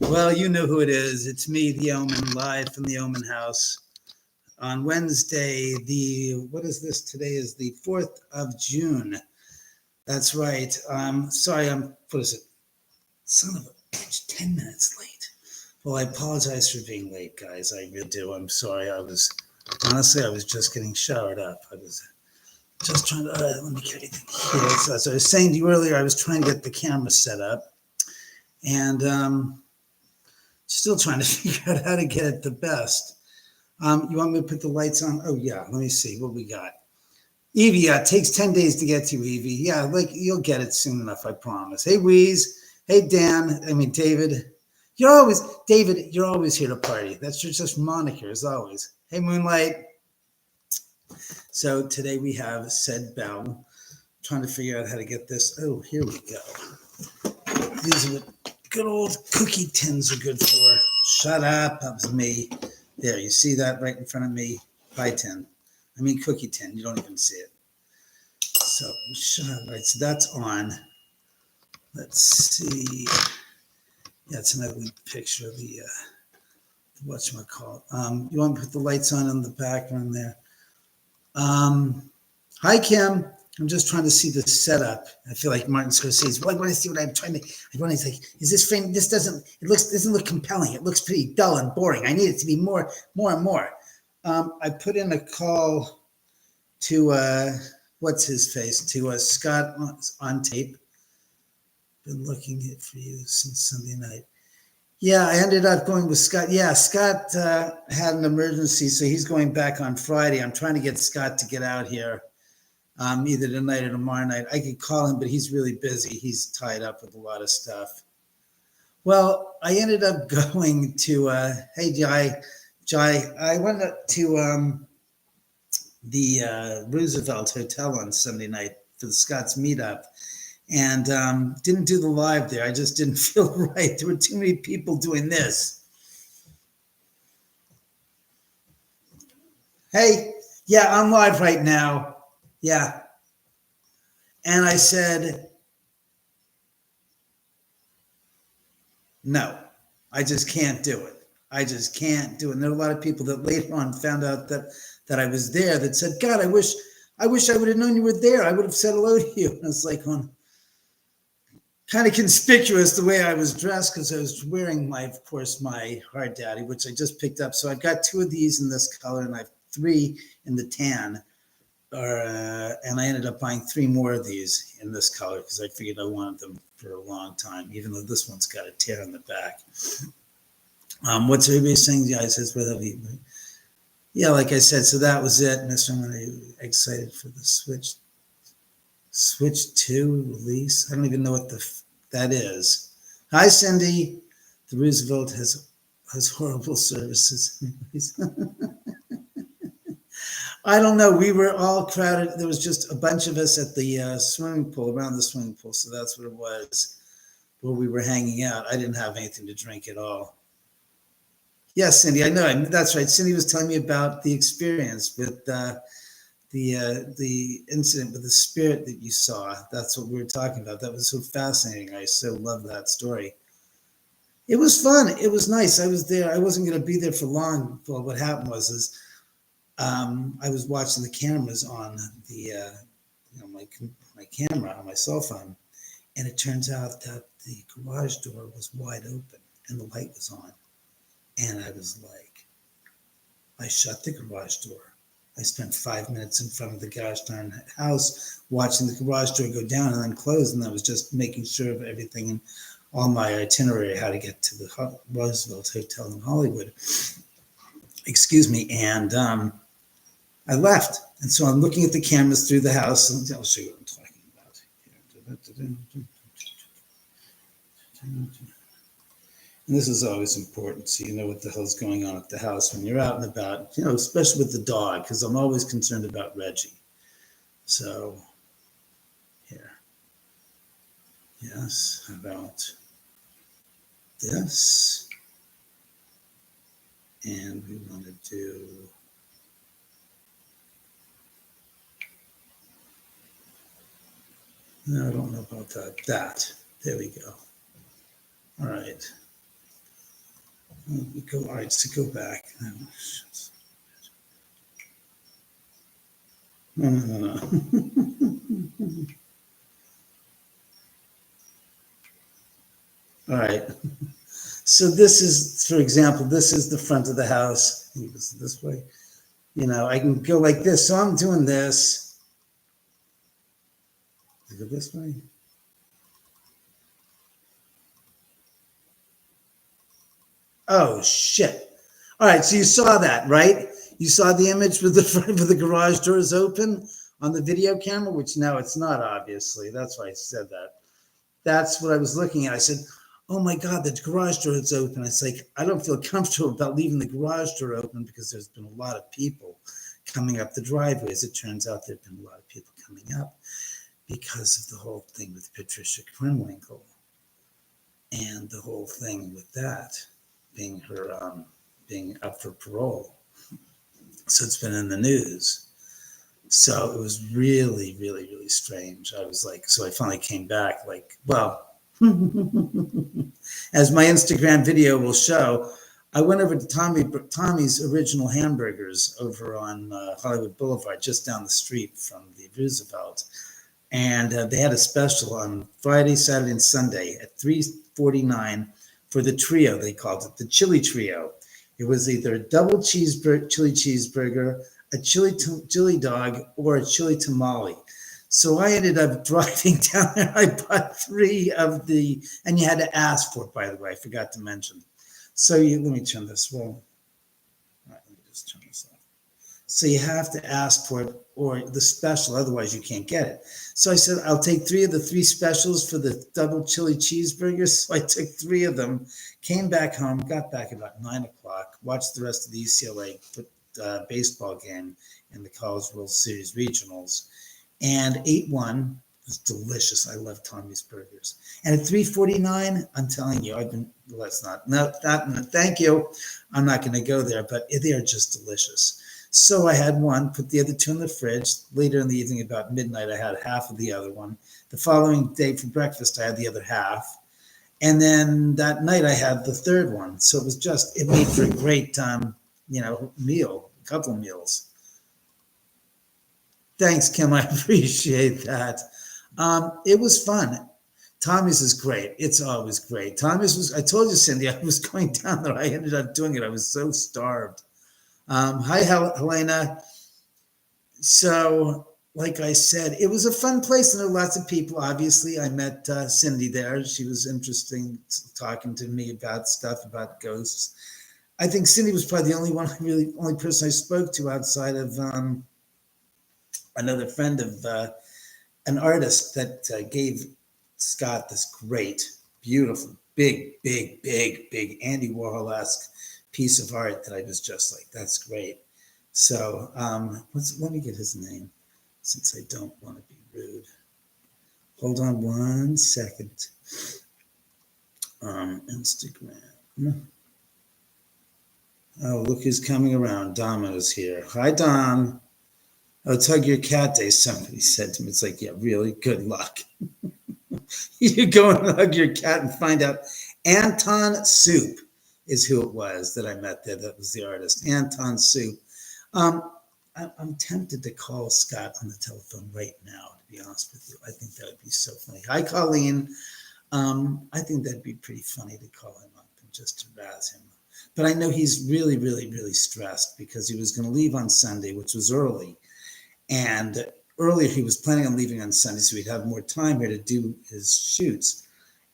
Well, you know who it is. It's me, the Oman, live from the Oman house on Wednesday. What is this? Today is the 4th of June. That's right. Sorry, what is it? Son of a bitch, 10 minutes late. Well, I apologize for being late, guys. I really do. I'm sorry. I was just getting showered up. I was just trying to, let me get anything here. So, as I was saying to you earlier, I was trying to get the camera set up and, still trying to figure out how to get it the best. You want me to put the lights on? Oh, yeah. Let me see what we got. Evie, yeah, it takes 10 days to get to Evie. Yeah, like you'll get it soon enough, I promise. Hey, Wheeze. Hey, David. David, you're always here to party. That's just moniker, as always. Hey, Moonlight. So today we have said Bell. Trying to figure out how to get this. Oh, here we go. These are what good old cookie tins are good for. Shut up. That was me. There, you see that right in front of me? Pie tin. I mean cookie tin. You don't even see it. So, shut up. Right, so that's on. Let's see. Yeah, it's an ugly picture of the whatchamacallit. You want to put the lights on in the background there? Hi, Kim. I'm just trying to see the setup. I feel like Martin Scorsese. Well, I want to see what I'm trying to. I want to like, is this frame? This doesn't look compelling. It looks pretty dull and boring. I need it to be more and more. I put in a call to what's his face to Scott on tape. Been looking for you since Sunday night. Yeah, I ended up going with Scott. Yeah, Scott had an emergency, so he's going back on Friday. I'm trying to get Scott to get out here. Either tonight or tomorrow night. I could call him, but he's really busy. He's tied up with a lot of stuff. Well, I ended up going to, hey, Jai, I went up to the Roosevelt Hotel on Sunday night for the Scott's meetup and didn't do the live there. I just didn't feel right. There were too many people doing this. Hey, yeah, I'm live right now. Yeah. And I said, no, I just can't do it. I just can't do it. And there are a lot of people that later on found out that I was there that said, God, I wish I would have known you were there. I would have said hello to you. And it's like kind of conspicuous the way I was dressed because I was wearing of course, my Hard Daddy, which I just picked up. So I've got 2 of these in this color and I have 3 in the tan. And I ended up buying 3 more of these in this color because I figured I wanted them for a long time, even though this one's got a tear in the back. What's everybody saying? Yeah, I says, yeah, like I said, so that was it. Mr. I'm excited for the Switch 2 release. I don't even know what that is. Hi, Cindy. The Roosevelt has horrible services. I don't know. We were all crowded. There was just a bunch of us at the swimming pool, around the swimming pool. So that's what it was, where we were hanging out. I didn't have anything to drink at all. Yes, Cindy, I know. That's right. Cindy was telling me about the experience with the incident with the spirit that you saw. That's what we were talking about. That was so fascinating. I so love that story. It was fun. It was nice. I was there. I wasn't going to be there for long. Well, what happened was I was watching the cameras on the my camera on my cell phone, and it turns out that the garage door was wide open and the light was on, and I was like, I shut the garage door. I spent 5 minutes in front of the gosh darn house watching the garage door go down and then close, and I was just making sure of everything and all my itinerary, how to get to the Roosevelt Hotel in Hollywood. Excuse me, and I left. And so I'm looking at the cameras through the house, and I'll show you what I'm talking about. And this is always important, so you know what the hell's going on at the house when you're out and about, especially with the dog, because I'm always concerned about Reggie. So, here. Yes, about this. And we want to do... No, I don't know about that. There we go. All right. All right, so go back. No. All right. So this is, for example, this is the front of the house. This way. I can go like this. So I'm doing this. Go this way. Oh shit! All right, so you saw that, right? You saw the image with the front with the garage doors open on the video camera, which now it's not obviously. That's why I said that. That's what I was looking at. I said, "Oh my God, the garage door is open." It's like I don't feel comfortable about leaving the garage door open because there's been a lot of people coming up the driveway. As it turns out, there've been a lot of people coming up because of the whole thing with Patricia Krenwinkel and the whole thing with that being her being up for parole. So it's been in the news. So it was really, really, really strange. I was like, so I finally came back, like, well, as my Instagram video will show, I went over to Tommy's Original Hamburgers over on Hollywood Boulevard, just down the street from the Roosevelt. And they had a special on Friday, Saturday, and Sunday at $3.49 for the trio. They called it the chili trio. It was either a double chili cheeseburger, a chili dog, or a chili tamale. So I ended up driving down there. I bought 3 of the, and you had to ask for it, by the way. I forgot to mention. So let me turn this. Well, all right, let me just turn this off. So you have to ask for it or the special, otherwise you can't get it. So I said, I'll take 3 of the 3 specials for the double chili cheeseburgers. So I took 3 of them, came back home, got back about 9 o'clock, watched the rest of the UCLA baseball game in the College World Series regionals, and ate one. It was delicious. I love Tommy's Burgers. And at $3.49, I'm telling you, thank you. I'm not going to go there, but they are just delicious. So I had one, put the other 2 in the fridge. Later in the evening, about midnight, I had half of the other one. The following day for breakfast, I had the other half. And then that night, I had the third one. So it made for a great, meal, a couple of meals. Thanks, Kim. I appreciate that. It was fun. Tommy's is great. It's always great. I told you, Cindy, I was going down there. I ended up doing it. I was so starved. Hi, Helena. So, like I said, it was a fun place, and there were lots of people. Obviously, I met Cindy there. She was interesting, talking to me about stuff about ghosts. I think Cindy was probably the only person I spoke to outside of another friend of an artist that gave Scott this great, beautiful, big, big, big, big Andy Warhol-esque piece of art that I was just like, that's great. So let me get his name since I don't want to be rude. Hold on 1 second. Instagram. Oh, look who's coming around. Domino's here. Hi, Dom. Oh, it's Hug Your Cat Day, somebody said to me. It's like, yeah, really, good luck. You go and hug your cat and find out. Anton Soup is who it was that I met there. That was the artist, Anton Soup. I'm tempted to call Scott on the telephone right now, to be honest with you. I think that would be so funny. Hi, Colleen. I think that'd be pretty funny to call him up and just to razz him. But I know he's really, really, really stressed because he was going to leave on Sunday, which was early. And earlier he was planning on leaving on Sunday, so he'd have more time here to do his shoots.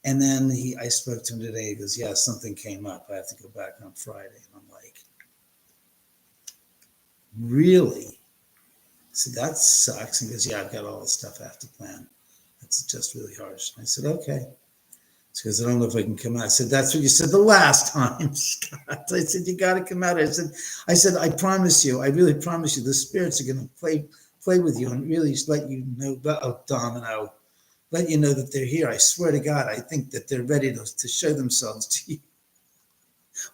And then I spoke to him today. He goes, yeah, something came up. I have to go back on Friday. And I'm like, really? So that sucks. And he goes, yeah, I've got all the stuff I have to plan. It's just really harsh. And I said, okay. He goes, I don't know if I can come out. I said, that's what you said the last time, Scott. I said, you got to come out. I said, I promise you, I really promise you, the spirits are going to play with you and really let you know, Domino, let you know that they're here. I swear to God, I think that they're ready to show themselves to you.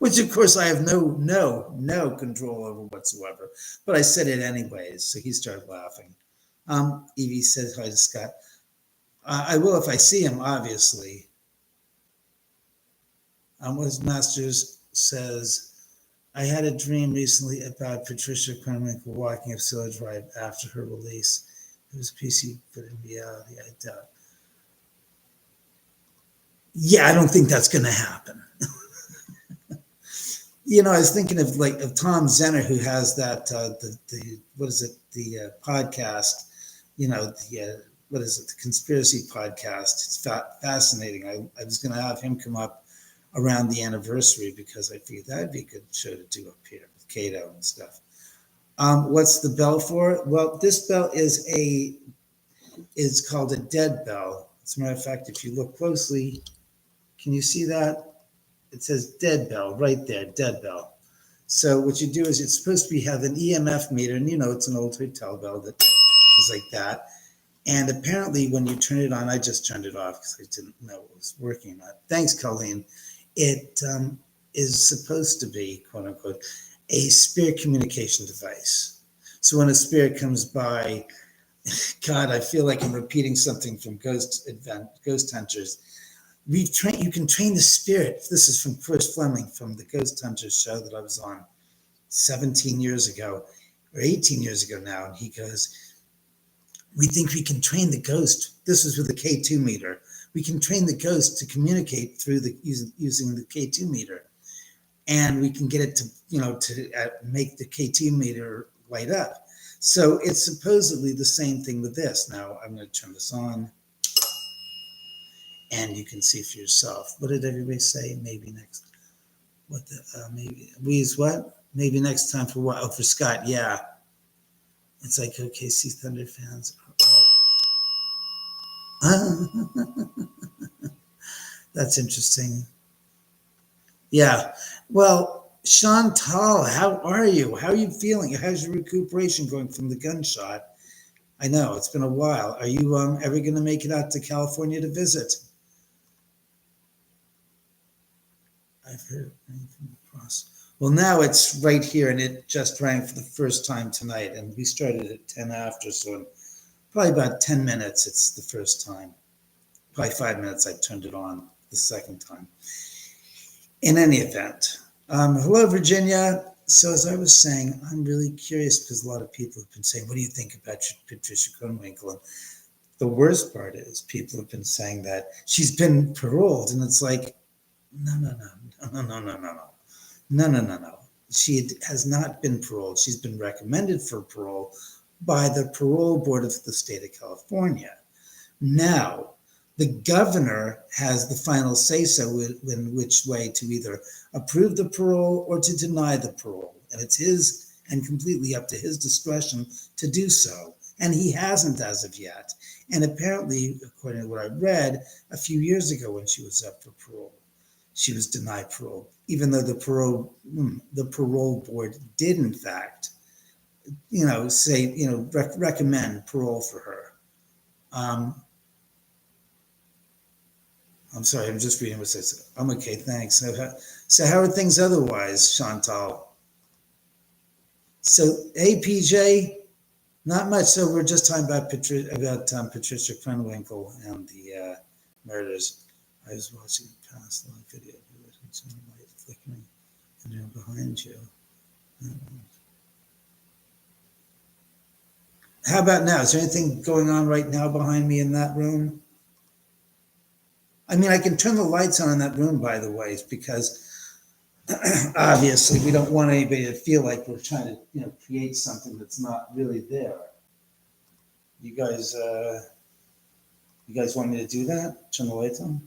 Which, of course, I have no control over whatsoever. But I said it anyways, so he started laughing. Evie says hi to Scott. I will if I see him, obviously. Was Masters says, I had a dream recently about Patricia Krenwinkel walking up Silla Drive after her release. It was PC, but in reality, I doubt. Yeah, I don't think that's going to happen. I was thinking of Tom Zenner, who has that the what is it, the podcast, what is it, the conspiracy podcast. It's fascinating. I was going to have him come up around the anniversary because I figured that'd be a good show to do up here with Cato and stuff. What's the bell for? Well, this bell is called a dead bell. As a matter of fact, if you look closely, can you see that? It says dead bell right there, dead bell. So what you do is it's supposed to have an EMF meter, and it's an old hotel bell that is like that. And apparently when you turn it on, I just turned it off because I didn't know it was working or not. Thanks, Colleen. It is supposed to be, quote unquote, a spirit communication device. So when a spirit comes by, God, I feel like I'm repeating something from Ghost Hunters. You can train the spirit. This is from Chris Fleming from the Ghost Hunters show that I was on 17 years ago or 18 years ago now. And he goes, we think we can train the ghost. This is with the K2 meter. We can train the ghost to communicate through using the K2 meter. And we can get it to make the K2 meter light up. So it's supposedly the same thing with this. Now I'm going to turn this on. And you can see for yourself. What did everybody say? Maybe next. Maybe next time for what? Oh, for Scott. Yeah. It's like OKC Thunder fans are all. That's interesting. Yeah. Well, Chantal, how are you? How are you feeling? How's your recuperation going from the gunshot? I know it's been a while. Are you ever going to make it out to California to visit? I've heard it rang from across. Well, now it's right here, and it just rang for the first time tonight, and we started at 10 after, so in probably about 10 minutes, it's the first time. Probably 5 minutes I turned it on the second time. In any event, hello, Virginia. So as I was saying, I'm really curious because a lot of people have been saying, what do you think about Patricia Krenwinkel? And the worst part is people have been saying that she's been paroled, and it's like, no. She has not been paroled. She's been recommended for parole by the parole board of the state of California. Now, the governor has the final say-so in which way to either approve the parole or to deny the parole. And it's his and completely up to his discretion to do so. And he hasn't as of yet. And apparently, according to what I read, a few years ago when she was up for parole, she was denied parole, even though the parole board did, in fact, say, recommend parole for her. I'm sorry, I'm just reading what it says. I'm okay, thanks. So how are things otherwise, Chantal? So, hey, PJ, not much. So we're just talking about Patricia Krenwinkel and the murders. I was watching a past live video of you and some light flickering and then behind you. How about now? Is there anything going on right now behind me in that room? I mean, I can turn the lights on in that room, by the way, because obviously we don't want anybody to feel like we're trying to, create something that's not really there. You guys want me to do that? Turn the lights on?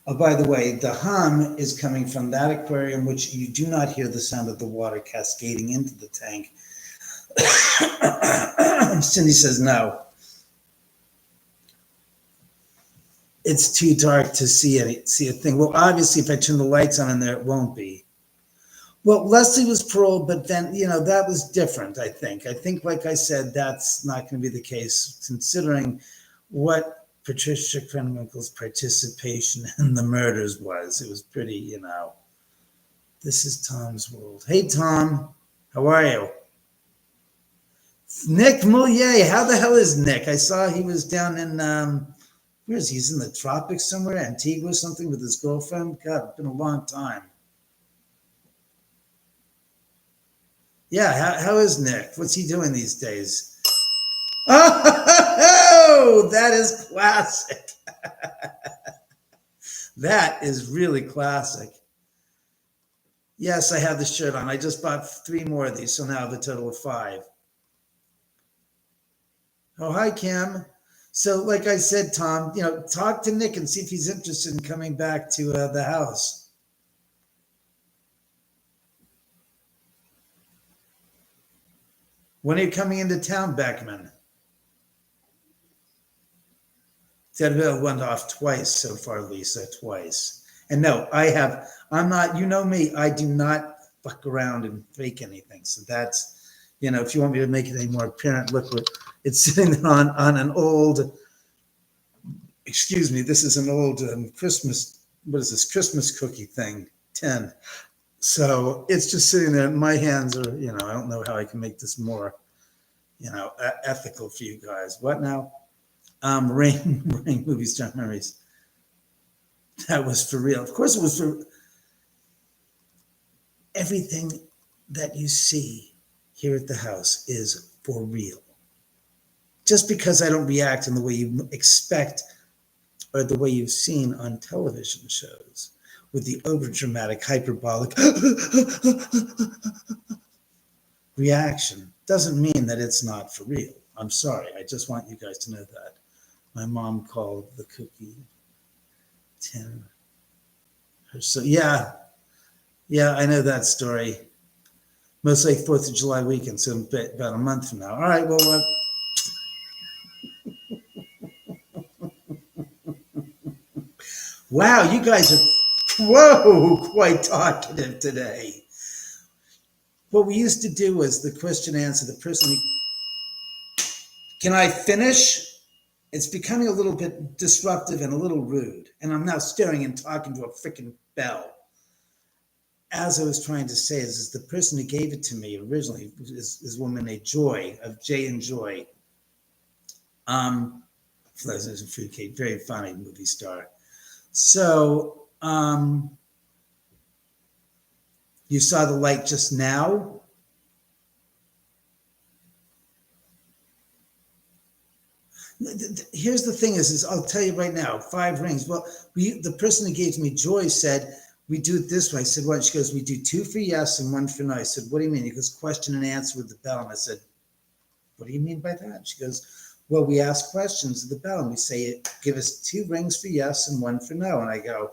Oh, by the way, the hum is coming from that aquarium, which you do not hear the sound of the water cascading into the tank. Cindy says no. It's too dark to see a thing. Well, obviously, if I turn the lights on in there, it won't be. Well, Leslie was paroled, but then, that was different, I think. I think, like I said, that's not going to be the case, considering what Patricia Krenwinkel's participation in the murders was. It was pretty, This is Tom's world. Hey, Tom. How are you? Nick Moulier. How the hell is Nick? I saw he was down in Where is he? He's in the tropics somewhere, Antigua or something with his girlfriend. God, it's been a long time. Yeah, how is Nick? What's he doing these days? Oh, that is classic. That is really classic. Yes, I have the shirt on. I just bought 3 more of these, so now I have a total of 5. Oh, hi, Kim. So, like I said, Tom, talk to Nick and see if he's interested in coming back to the house. When are you coming into town, Beckman? That went off twice so far, Lisa, twice. And no, I'm not, me, I do not fuck around and fake anything. So that's, if you want me to make it any more apparent, look, it's sitting on an old, excuse me, this is an old Christmas, what is this, Christmas cookie thing, 10. So it's just sitting there. My hands are, I don't know how I can make this more, ethical for you guys. What now? Rain movies, John Memories. That was for real. Of course it was for everything that you see here at the house is for real. Just because I don't react in the way you expect or the way you've seen on television shows with the overdramatic, hyperbolic reaction doesn't mean that it's not for real. I'm sorry. I just want you guys to know that. My mom called the cookie 10. So yeah, I know that story. Most like 4th of July weekend, so about a month from now. All right, well, wow, you guys are, quite talkative today. What we used to do was the question answer, the person, can I finish? It's becoming a little bit disruptive and a little rude. And I'm now staring and talking to a freaking bell. As I was trying to say, is the person who gave it to me originally is a woman named Joy, of Jay and Joy. This is a fruitcake, very funny movie star. So, you saw the light just now? Here's the thing is I'll tell you right now, 5 rings. Well, the person who gave me Joy said, we do it this way. I said, what? She goes, we do 2 for yes and 1 for no. I said, what do you mean? He goes, question and answer with the bell. And I said, what do you mean by that? She goes, well, we ask questions at the bell and we say, give us 2 rings for yes and 1 for no. And I go,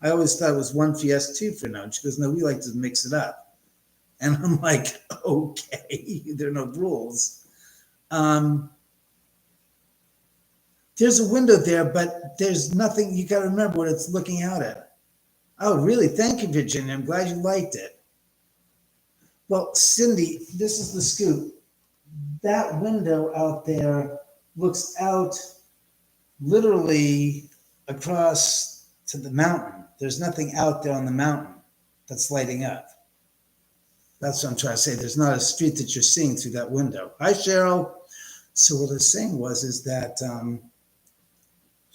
I always thought it was 1 for yes, 2 for no. And she goes, no, we like to mix it up. And I'm like, okay, there are no rules. There's a window there, but there's nothing. You got to remember what it's looking out at. Oh, really? Thank you, Virginia. I'm glad you liked it. Well, Cindy, this is the scoop. That window out there looks out literally across to the mountain. There's nothing out there on the mountain that's lighting up. That's what I'm trying to say. There's not a street that you're seeing through that window. Hi, Cheryl. So what I was saying is that,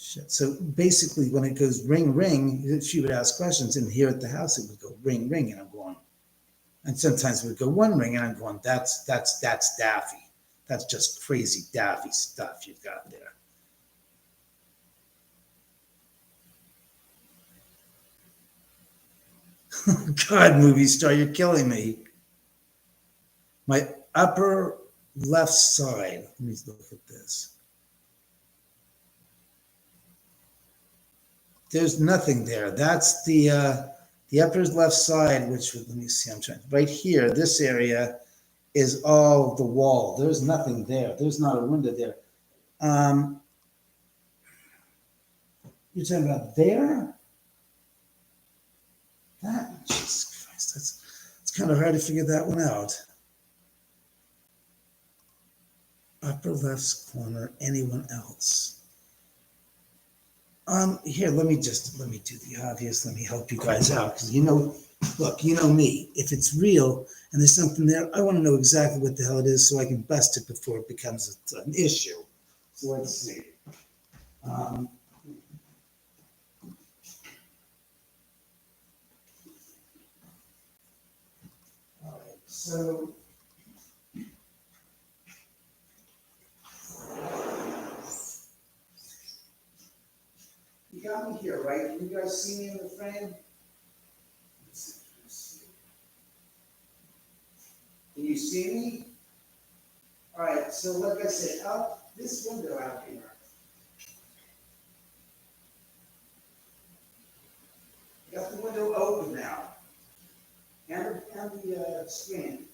so basically when it goes ring, ring, she would ask questions, and here at the house, it would go ring, ring, and I'm going, and sometimes it would go 1 ring, and I'm going, that's daffy. That's just crazy daffy stuff you've got there. God, movie star, you're killing me. My upper left side, let me look at this. There's nothing there. That's the upper left side, which, let me see, I'm trying, right here, this area is all the wall. There's nothing there. There's not a window there. You're talking about there? That, Jesus Christ, it's kind of hard to figure that one out. Upper left corner, anyone else? Here, let me do the obvious. Let me help you guys out, because look, you know me. If it's real and there's something there, I want to know exactly what the hell it is so I can bust it before it becomes an issue. So let's see. Um, all right, so you got me here, right? Can you guys see me in the frame? Can you see me? All right, so like I said, out this window out here, got the window open now, and the screen.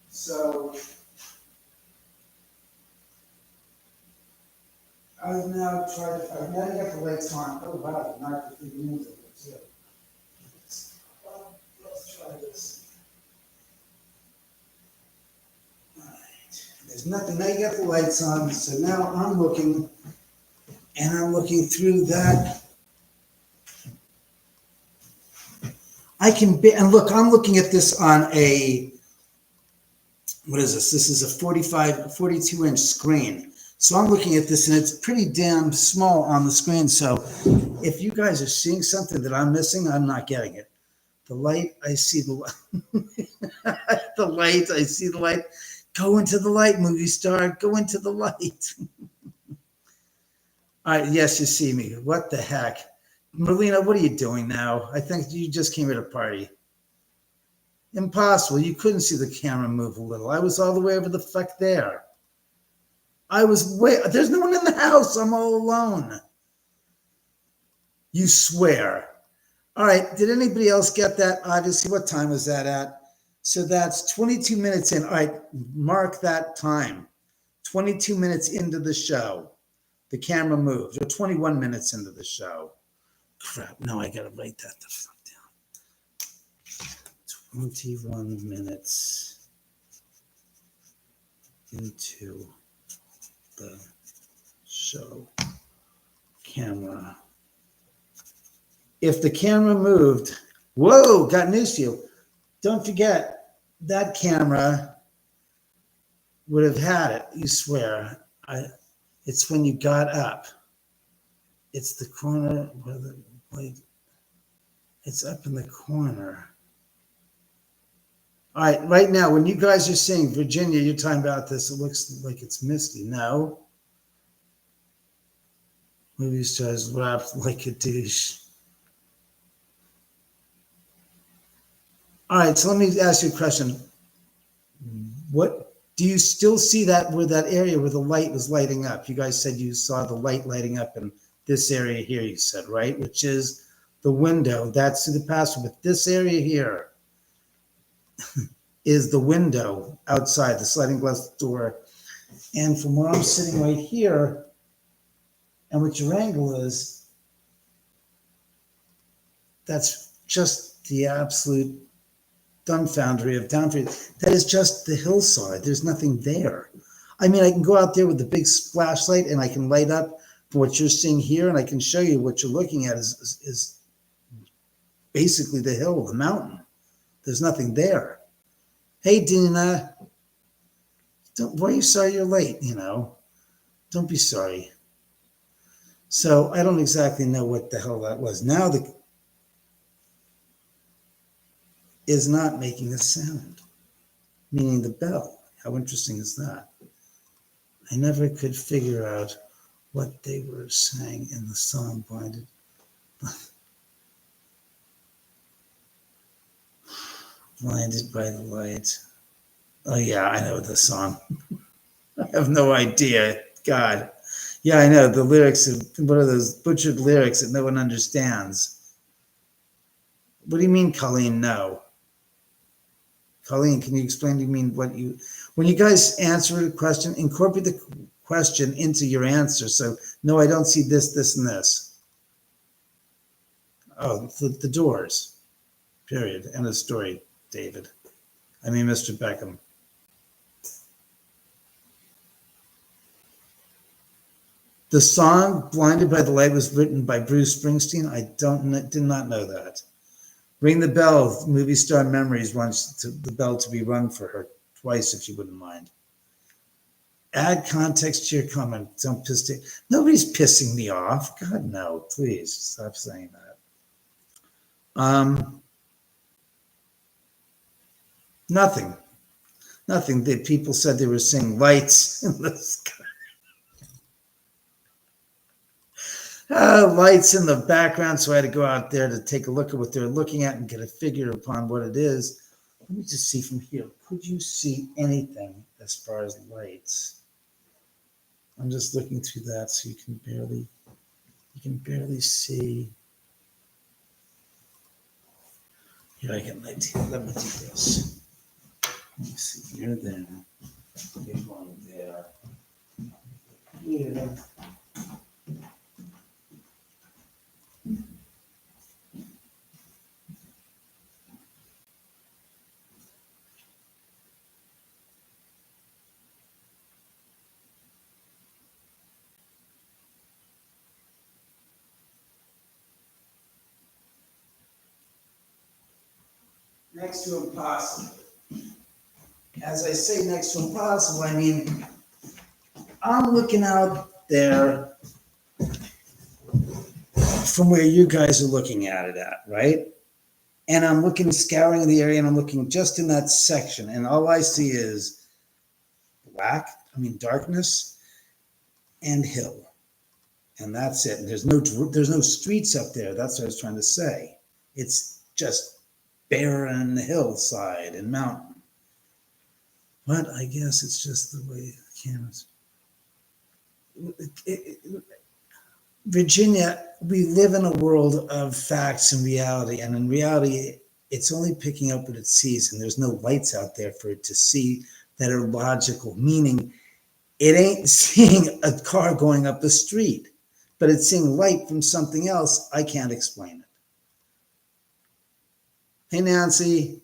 So I've now got the lights on. Oh wow, not the 3 minutes of it too. Let's try this. All right, there's nothing. Now you got the lights on, so now I'm looking, and I'm looking through that. And look, I'm looking at this on a, what is this? This is a 42-inch screen. So I'm looking at this and it's pretty damn small on the screen. So if you guys are seeing something that I'm missing, I'm not getting it. The light, I see the the light, I see the light. Go into the light, movie star. Go into the light. All right, yes, you see me. What the heck? Marlena, what are you doing now? I think you just came at a party. Impossible. You couldn't see the camera move a little. I was all the way over the fuck there. There's no one in the house. I'm all alone. You swear. All right. Did anybody else get that? Obviously, what time was that at? So that's 22 minutes in. All right. Mark that time. 22 minutes into the show. The camera moved. Or 21 minutes into the show. Crap. No, I got to write that the fuck down. 21 minutes into the show. Camera. If the camera moved, whoa, got news to you. Don't forget, that camera would have had it, you swear. It's when you got up. It's the corner where the light, it's up in the corner. All right, right now, when you guys are saying, Virginia, you're talking about this, it looks like it's misty. No. Movie stars wrapped like a douche. All right, so let me ask you a question. What do you still see that where that area where the light was lighting up? You guys said you saw the light lighting up in this area here, you said, right? Which is the window. That's the password. But this area here is the window outside, the sliding glass door. And from where I'm sitting right here, and what your angle is, that's just the absolute dumbfoundry of downfall. That is just the hillside. There's nothing there. I mean, I can go out there with the big flashlight and I can light up for what you're seeing here, and I can show you what you're looking at is basically the hill, the mountain. There's nothing there. Hey, Dina, why are you sorry you're late? Don't be sorry. So I don't exactly know what the hell that was. Now the is not making a sound, meaning the bell. How interesting is that? I never could figure out what they were saying in the song Blinded. Blinded by the light. Oh yeah, I know the song. I have no idea. God. Yeah, I know. The lyrics of what are those butchered lyrics that no one understands? What do you mean, Colleen? No. Colleen, can you explain to me when you guys answer a question, incorporate the question into your answer. So, no, I don't see this, this, and this. Oh, the doors, period. End of story, David. I mean, Mr. Beckham. The song Blinded by the Light was written by Bruce Springsteen. I did not know that. Ring the bell. Movie star memories wants the bell to be rung for her twice, if you wouldn't mind. Add context to your comment. Don't piss me. Nobody's pissing me off. God, no. Please stop saying that. Nothing. Nothing. The people said they were seeing lights in the sky. Lights in the background. So I had to go out there to take a look at what they're looking at and get a figure upon what it is. Let me just see from here. Could you see anything as far as lights? I'm just looking through that so you can barely see. Here, I get my idea. Let me do this. Let me see. You're there. You're going there. Here. Next to impossible. As I say next to impossible, I mean, I'm looking out there from where you guys are looking at it at, right? And I'm looking, scouring the area, and I'm looking just in that section, and all I see is darkness and hill. And that's it. And there's no streets up there. That's what I was trying to say. It's just barren hillside and mountain. But I guess it's just the way the cameras. Virginia, we live in a world of facts and reality. And in reality, it's only picking up what it sees. And there's no lights out there for it to see that are logical, meaning it ain't seeing a car going up the street, but it's seeing light from something else. I can't explain it. Hey, Nancy.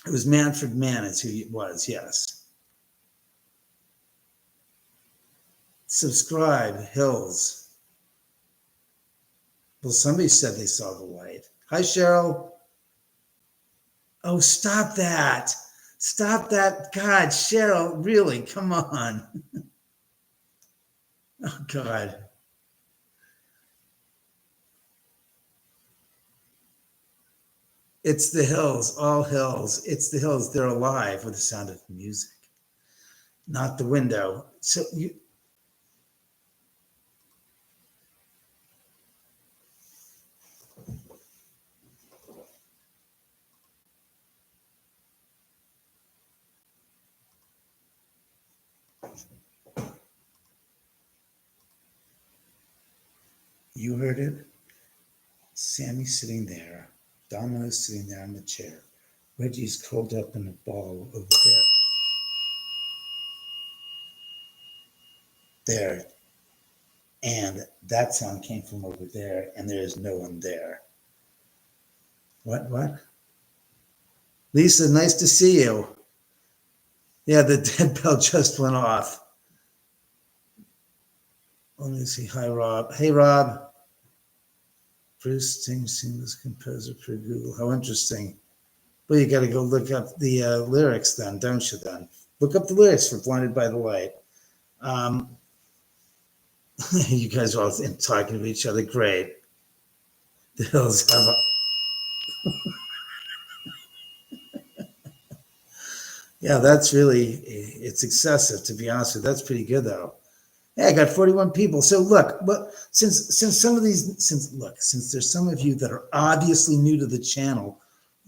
It was Manfred Mann, is who it was, yes. Subscribe, Hills. Well, somebody said they saw the light. Hi, Cheryl. Oh, stop that. Stop that. God, Cheryl, really, come on. Oh, God. It's the hills, all hills. It's the hills. They're alive with the sound of music, not the window. So you heard it? Sammy's sitting there. Domino's sitting there on the chair. Reggie's curled up in a ball over there. There. And that sound came from over there, and there is no one there. What? Lisa, nice to see you. Yeah, the dead bell just went off. Let me see. Hi, Rob. Hey, Rob. Bruce Springsteen was composer for Google. How interesting. Well, you got to go look up the lyrics then, don't you then? Look up the lyrics for Blinded by the Light. You guys are all talking to each other. Great. The hills have a... Yeah, that's really, it's excessive, to be honest with you. That's pretty good, though. Hey, I got 41 people. So look, since there's some of you that are obviously new to the channel,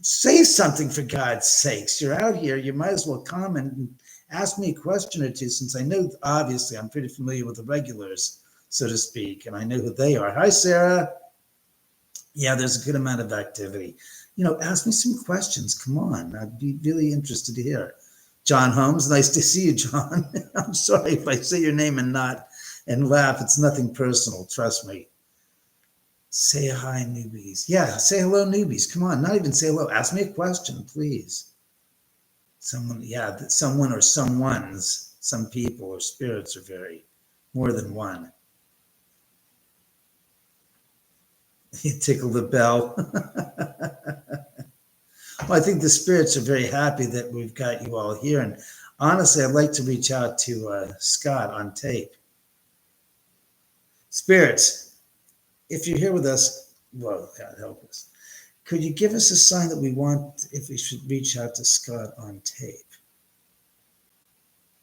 say something for God's sakes. You're out here, you might as well comment and ask me a question or two, since I know, obviously, I'm pretty familiar with the regulars, so to speak, and I know who they are. Hi, Sarah. Yeah, there's a good amount of activity. Ask me some questions. Come on. I'd be really interested to hear. John Holmes, nice to see you, John. I'm sorry if I say your name and laugh. It's nothing personal, trust me. Say hi, newbies. Yeah, say hello, newbies. Come on, not even say hello. Ask me a question, please. Someone or someone's, some people or spirits are more than one. You tickle the bell. Well, I think the spirits are very happy that we've got you all here. And honestly, I'd like to reach out to Scott on tape. Spirits, if you're here with us, well, God help us. Could you give us a sign that we want if we should reach out to Scott on tape?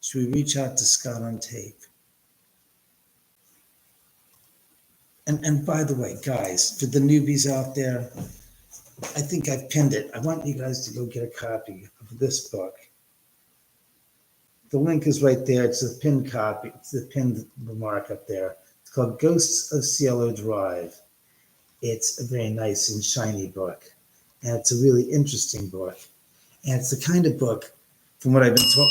Should we reach out to Scott on tape? And by the way, guys, for the newbies out there, I think I've pinned it. I want you guys to go get a copy of this book. The link is right there. It's a pinned copy. It's the pinned remark up there. It's called Ghosts of Cielo Drive. It's a very nice and shiny book. And it's a really interesting book. And it's the kind of book, from what I've been told.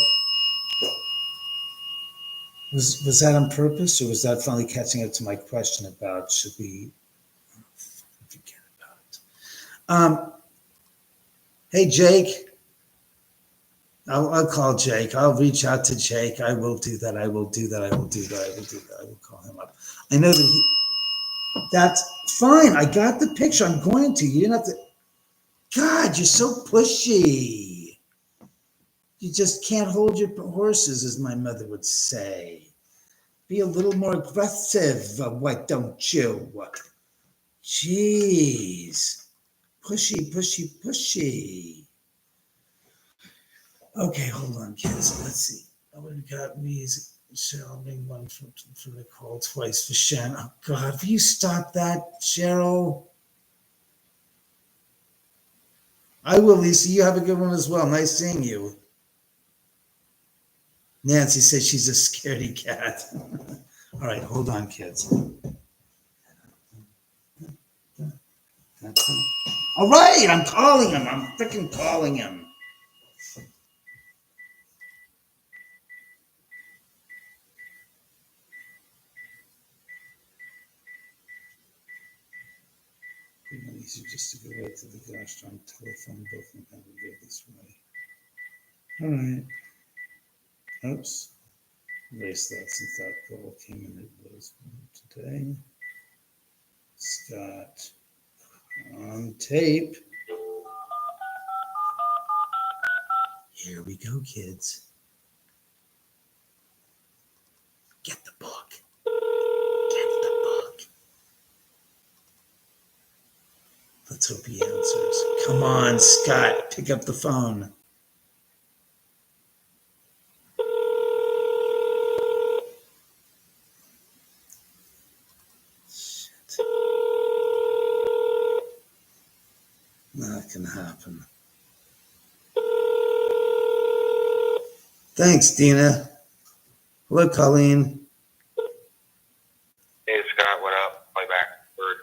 Was that on purpose, or was that finally catching up to my question about should we forget about it? Hey, Jake. I'll call Jake. I'll reach out to Jake. I will do that. I will do that. I will do that. I will do that. I will call him up. I know that that's fine. I got the picture. I'm going to. You didn't have to. God, you're so pushy. You just can't hold your horses, as my mother would say. Be a little more aggressive, why don't you? Jeez. Pushy, pushy, pushy. Okay, hold on, kids. Let's see. We've got music. Cheryl, bring one for Nicole, twice for Shan. Oh, God, will you stop that, Cheryl? I will, Lisa. You have a good one as well. Nice seeing you. Nancy says she's a scaredy cat. All right, hold on, kids. All right, I'm calling him. I'm freaking calling him. Easier just to go right to the gosh darn telephone book and have it go this way. All right. Oops. Erase that since that call came in. It was today. Scott on tape. Here we go, kids. Get the book. Get the book. Let's hope he answers. Come on, Scott. Pick up the phone. Not gonna happen. Thanks, Dina. Hello, Colleen. Hey, Scott, what up? Play back. Word.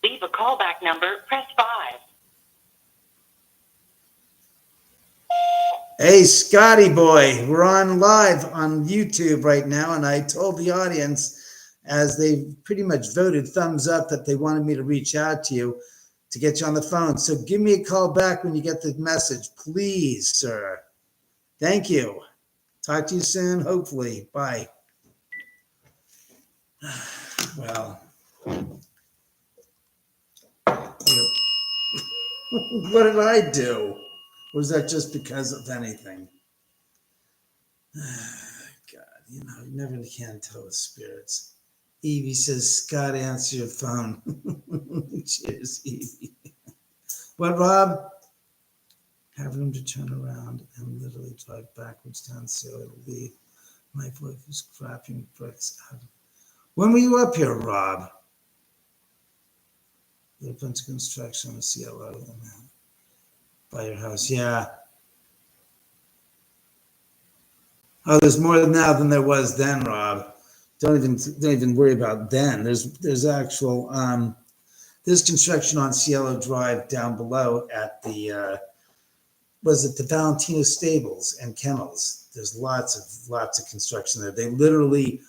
Leave a callback number, press 5. Hey, Scotty boy, we're on live on YouTube right now, and I told the audience, as they pretty much voted thumbs up, that they wanted me to reach out to you to get you on the phone. So give me a call back when you get the message, please, sir. Thank you. Talk to you soon, hopefully. Bye. Well, what did I do? Was that just because of anything? God, you never can tell with spirits. Evie says, Scott, answer your phone. Cheers, Evie. What, Rob? Have room to turn around and literally drive backwards down so it'll be. My wife is crapping bricks out. When were you up here, Rob? There's a bunch of construction on CLO by your house. Yeah. Oh, there's more now than there was then, Rob. Don't even worry about then. There's actual there's construction on Cielo Drive down below at the the Valentino Stables and Kennels. There's lots of construction there. They literally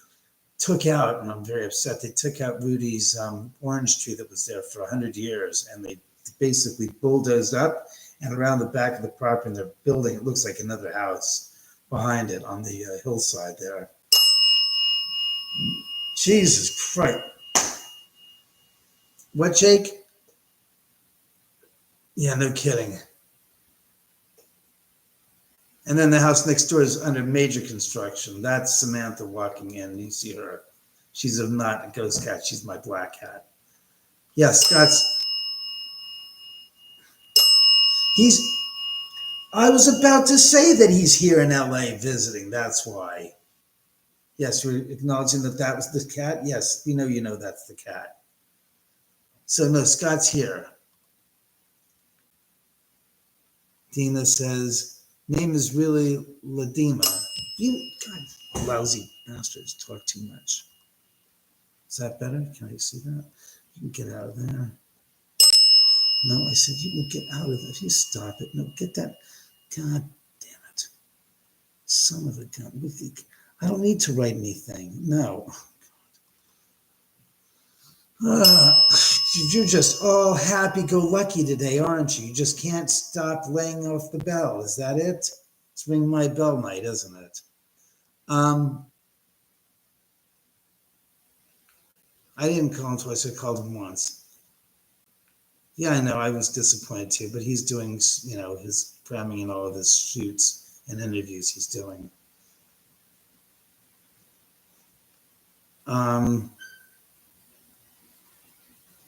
took out, and I'm very upset, they took out Rudy's orange tree that was there for 100 years, and they basically bulldozed up and around the back of the property, and they're building, it looks like another house behind it on the hillside there. Jesus Christ. What, Jake? Yeah, no kidding. And then the house next door is under major construction. That's Samantha walking in. You see her. She's not a ghost cat. She's my black cat. Yes, Scott's. I was about to say that he's here in LA visiting. That's why. Yes, you're acknowledging that that was the cat? Yes, we know you know that's the cat. So, no, Scott's here. Dina says, name is really Ladima. You, God, lousy bastards, talk too much. Is that better? Can I see that? You can get out of there. No, I said you will get out of there. You stop it. No, get that. God damn it. Son of a gun. I don't need to write anything. No. You're just all happy-go-lucky today, aren't you? You just can't stop laying off the bell. Is that it? It's ring my bell night, isn't it? I didn't call him twice. I called him once. Yeah, I know. I was disappointed too, but he's doing, his cramming and all of his shoots and interviews he's doing.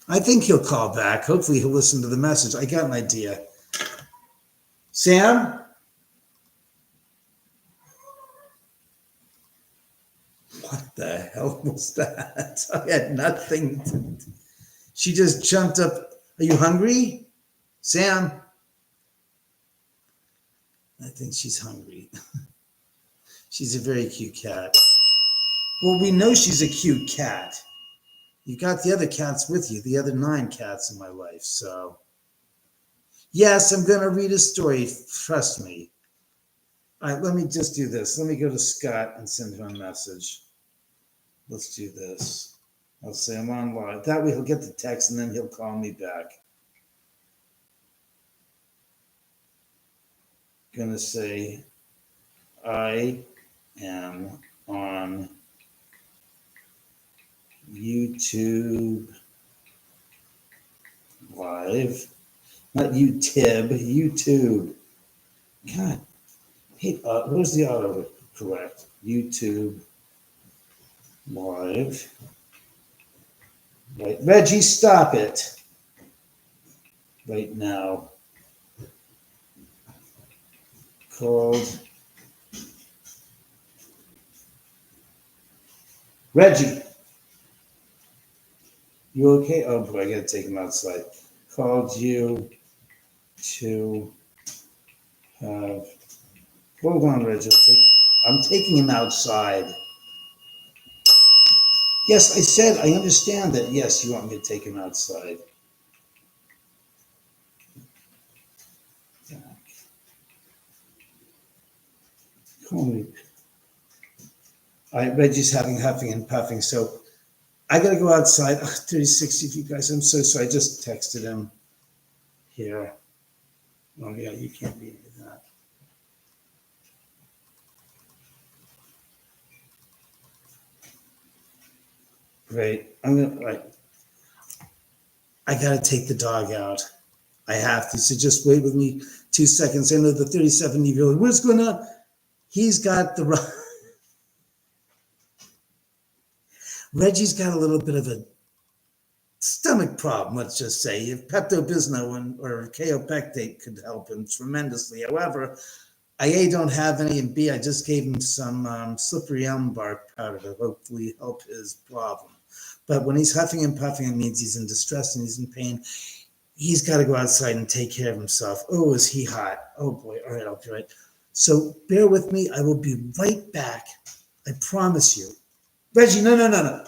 I think he'll call back. Hopefully he'll listen to the message. I got an idea. Sam? What the hell was that? I had nothing. She just jumped up. Are you hungry? Sam? I think she's hungry. She's a very cute cat. Well, we know she's a cute cat. You got the other cats with you, the other 9 cats in my life. So, yes, I'm going to read a story. Trust me. All right, let me just do this. Let me go to Scott and send him a message. Let's do this. I'll say I'm on live. That way he'll get the text and then he'll call me back. Gonna say, I am on YouTube Live. Not YouTube. God. Hey, where's the auto correct? YouTube Live. Right. Reggie, stop it. Right now. Called Reggie. You okay? Oh boy, I gotta take him outside. Called you to have. Hold on, Reggie. I'm taking him outside. Yes, I said I understand that. Yes, you want me to take him outside. Call me. Reggie's having huffing and puffing, so I gotta go outside. 3060 of you guys. I'm so sorry. I just texted him here. Oh yeah, you can't read any of that. Great. I gotta take the dog out. I have to. So just wait with me 2 seconds. I know the 37-year-old. What's going on? He's got the. Reggie's got a little bit of a stomach problem, let's just say. If Pepto-Bismol or Kaopectate could help him tremendously. However, I A, don't have any, and B, I just gave him some slippery elm bark powder to hopefully help his problem. But when he's huffing and puffing, it means he's in distress and he's in pain. He's got to go outside and take care of himself. Oh, is he hot? Oh boy. All right, I'll be right. So bear with me. I will be right back. I promise you. Reggie, no.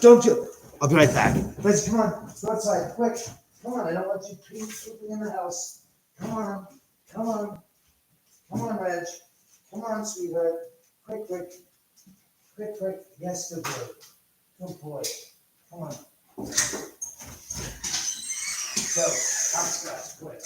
Don't do it. I'll be right back. Reggie, come on. Let's go outside. Quick. Come on. I don't want you sleeping in the house. Come on. Come on, Reg. Come on, sweetheart. Quick. Yes, good boy. Good boy. Come on. Go. Hopscotch, quick.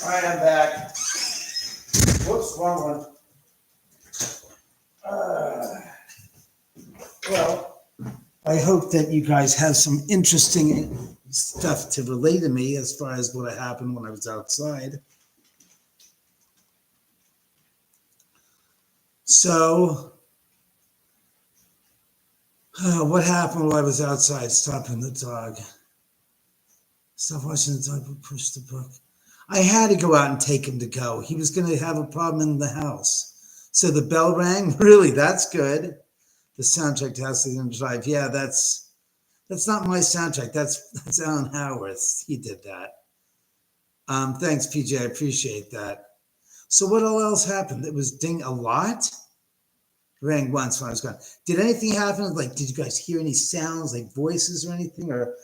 All right, I'm back. Whoops, wrong one. Well, I hope that you guys have some interesting stuff to relate to me as far as what happened when I was outside. So, what happened while I was outside stopping the dog? Stop watching the dog push the book. I had to go out and take him to go. He was going to have a problem in the house. So the bell rang. Really, that's good. The soundtrack to House of Drive. Yeah, that's not my soundtrack. That's Alan Howarth's. He did that. Thanks, PJ. I appreciate that. So what all else happened? It was ding a lot. Rang once when I was gone. Did anything happen? Like, did you guys hear any sounds, like voices or anything, or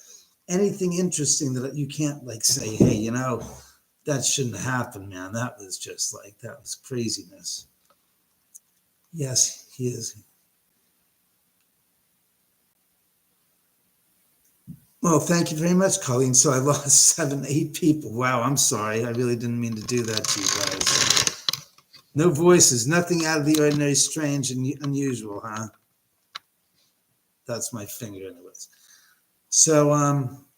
anything interesting that you can't like say, hey, you know, that shouldn't happen, man. That was just like, that was craziness. Yes, he is. Well, thank you very much, Colleen. So I lost 7, 8 people. Wow, I'm sorry. I really didn't mean to do that to you guys. No voices, nothing out of the ordinary, strange and unusual, huh? That's my finger anyways. So,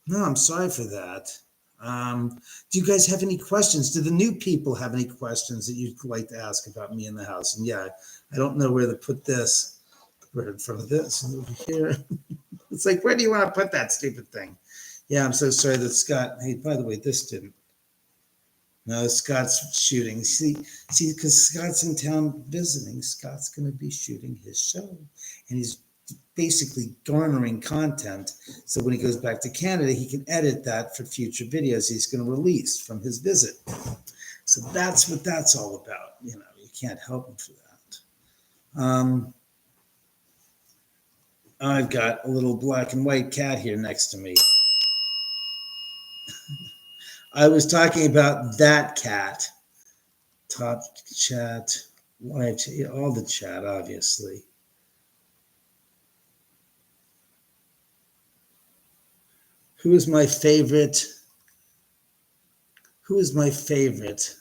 no, I'm sorry for that. Do you guys have any questions? Do the new people have any questions that you'd like to ask about me in the house? And yeah, I don't know where to put this. We're in front of this and over here. It's like, where do you want to put that stupid thing? Yeah, I'm so sorry that Scott, hey, by the way, this didn't. No, Scott's shooting. See, because Scott's in town visiting, Scott's going to be shooting his show. And he's basically garnering content. So when he goes back to Canada, he can edit that for future videos he's going to release from his visit. So that's what that's all about. You know, you can't help him for that. I've got a little black and white cat here next to me. I was talking about that cat. Top chat, live chat, all the chat, obviously. Who is my favorite? Who is my favorite?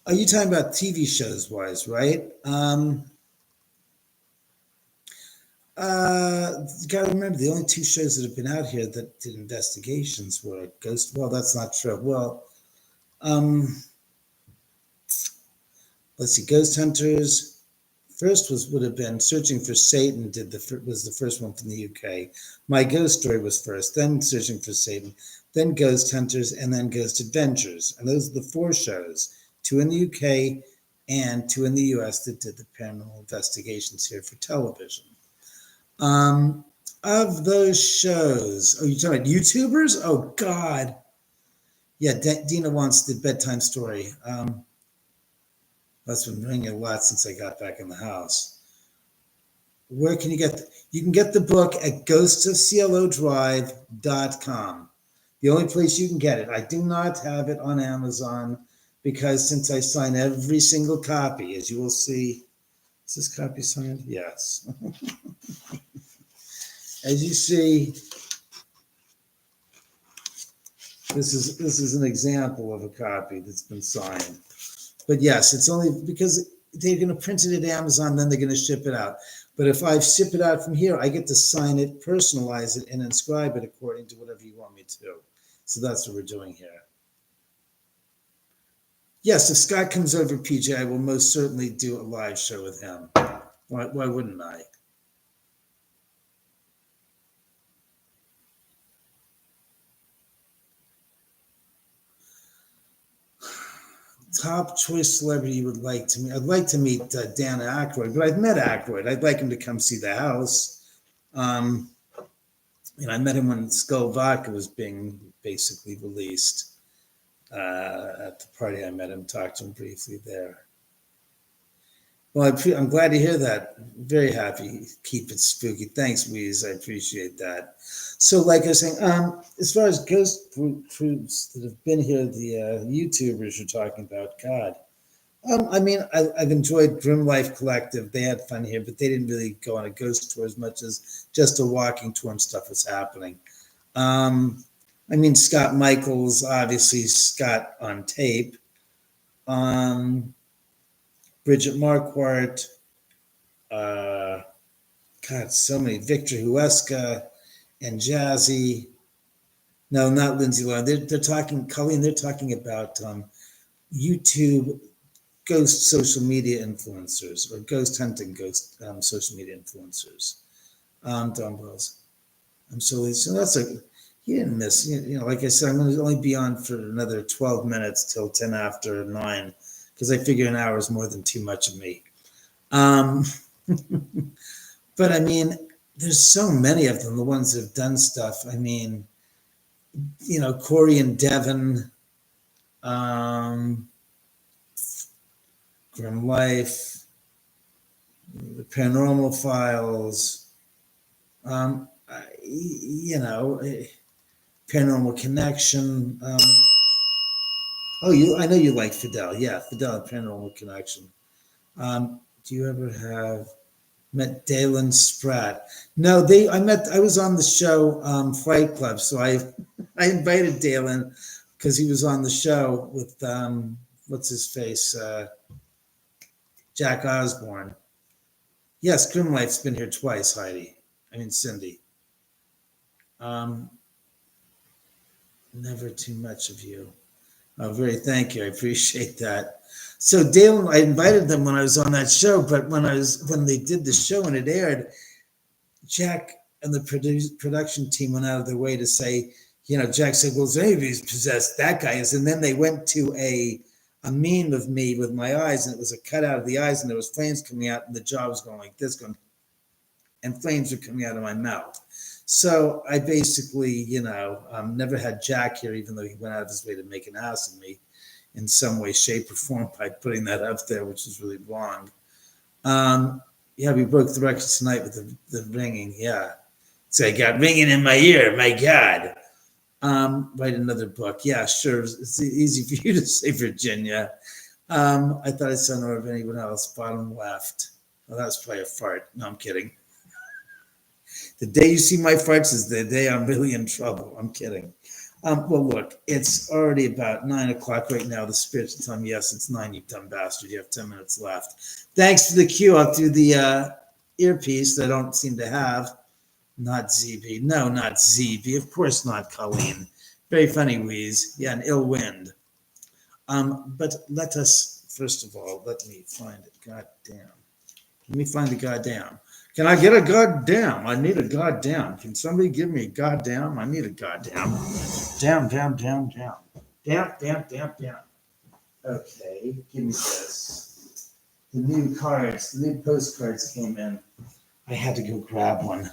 Are you talking about TV shows wise, right? You gotta remember the only 2 shows that have been out here that did investigations were Ghost. Well, that's not true. Well, let's see, Ghost Hunters. First would have been Searching for Satan. Was the first one from the UK. My Ghost Story was first, then Searching for Satan, then Ghost Hunters, and then Ghost Adventures. And those are the 4 shows, 2 in the UK and 2 in the US that did the paranormal investigations here for television. Of those shows, you're talking about YouTubers? Oh God. Yeah, Dina wants the bedtime story. That's been ringing a lot since I got back in the house. Where can you get you can get the book at ghostsofcielodrive.com. The only place you can get it. I do not have it on Amazon because since I sign every single copy, as you will see, is this copy signed? Yes. As you see, this is an example of a copy that's been signed. But yes, it's only because they're going to print it at Amazon, then they're going to ship it out. But if I ship it out from here, I get to sign it, personalize it, and inscribe it according to whatever you want me to do. So that's what we're doing here. Yes, if Scott comes over, PJ, I will most certainly do a live show with him. Why wouldn't I? Top choice celebrity you would like to meet? I'd like to meet Dan Aykroyd, but I've met Aykroyd. I'd like him to come see the house. I met him when Skull Vodka was being basically released. At the party I met him, talked to him briefly there. Well, I'm glad to hear that. Very happy. Keep it spooky. Thanks, Weeze. I appreciate that. So, like I was saying, as far as ghost troops that have been here, the YouTubers you're talking about, God. I've enjoyed Grim Life Collective. They had fun here, but they didn't really go on a ghost tour as much as just a walking tour and stuff was happening. I mean, Scott Michaels, obviously Scott on tape. Bridget Marquardt, God, so many. Victor Huesca and Jazzy. No, not Lindsay Lohan. They're talking, Colleen, they're talking about YouTube ghost social media influencers or ghost hunting ghost social media influencers. Dumbbells. So that's he didn't miss. Like I said, I'm going to only be on for another 12 minutes till 10 after 9 because I figure an hour is more than too much of me. But I mean, there's so many of them, the ones that have done stuff. I mean, Corey and Devin, Grim Life, the Paranormal Files, Paranormal Connection. I know you like Fidel. Yeah, Fidel, Paranormal Connection. Do you ever have met Dalen Spratt? No, I was on the show Fight Club, so I invited Dalen because he was on the show with what's his face, Jack Osborne. Yes, Grim Life's been here twice, Cindy. Never too much of you. Oh, thank you. I appreciate that. So Dalen, I invited them when I was on that show, but when they did the show and it aired, Jack and the production team went out of their way to say, Jack said, well, anybody's possessed, that guy is. And then they went to a meme of me with my eyes, and it was a cutout of the eyes, and there was flames coming out, and the jaw was going like this, and flames were coming out of my mouth. So I basically, never had Jack here, even though he went out of his way to make an ass of me in some way, shape, or form by putting that up there, which is really wrong. We broke the record tonight with the ringing. Yeah. So I got ringing in my ear. My God. Write another book. Yeah, sure. It's easy for you to say, Virginia. I thought I saw no of anyone else. Bottom left. Well, that's probably a fart. No, I'm kidding. The day you see my farts is the day I'm really in trouble. I'm kidding. Well, look, it's already about 9 o'clock right now. The spirits are telling me, yes, it's 9, you dumb bastard. You have 10 minutes left. Thanks for the cue. I'll do the earpiece that I don't seem to have. Not ZB. No, not ZB. Of course not, Colleen. Very funny, Wheeze. Yeah, an ill wind. But let us, first of all, let me find it. Goddamn. Let me find the goddamn. Can I get a goddamn? I need a goddamn. Can somebody give me a goddamn? I need a goddamn. Damn. Okay, give me this. The new cards, the new postcards came in. I had to go grab one.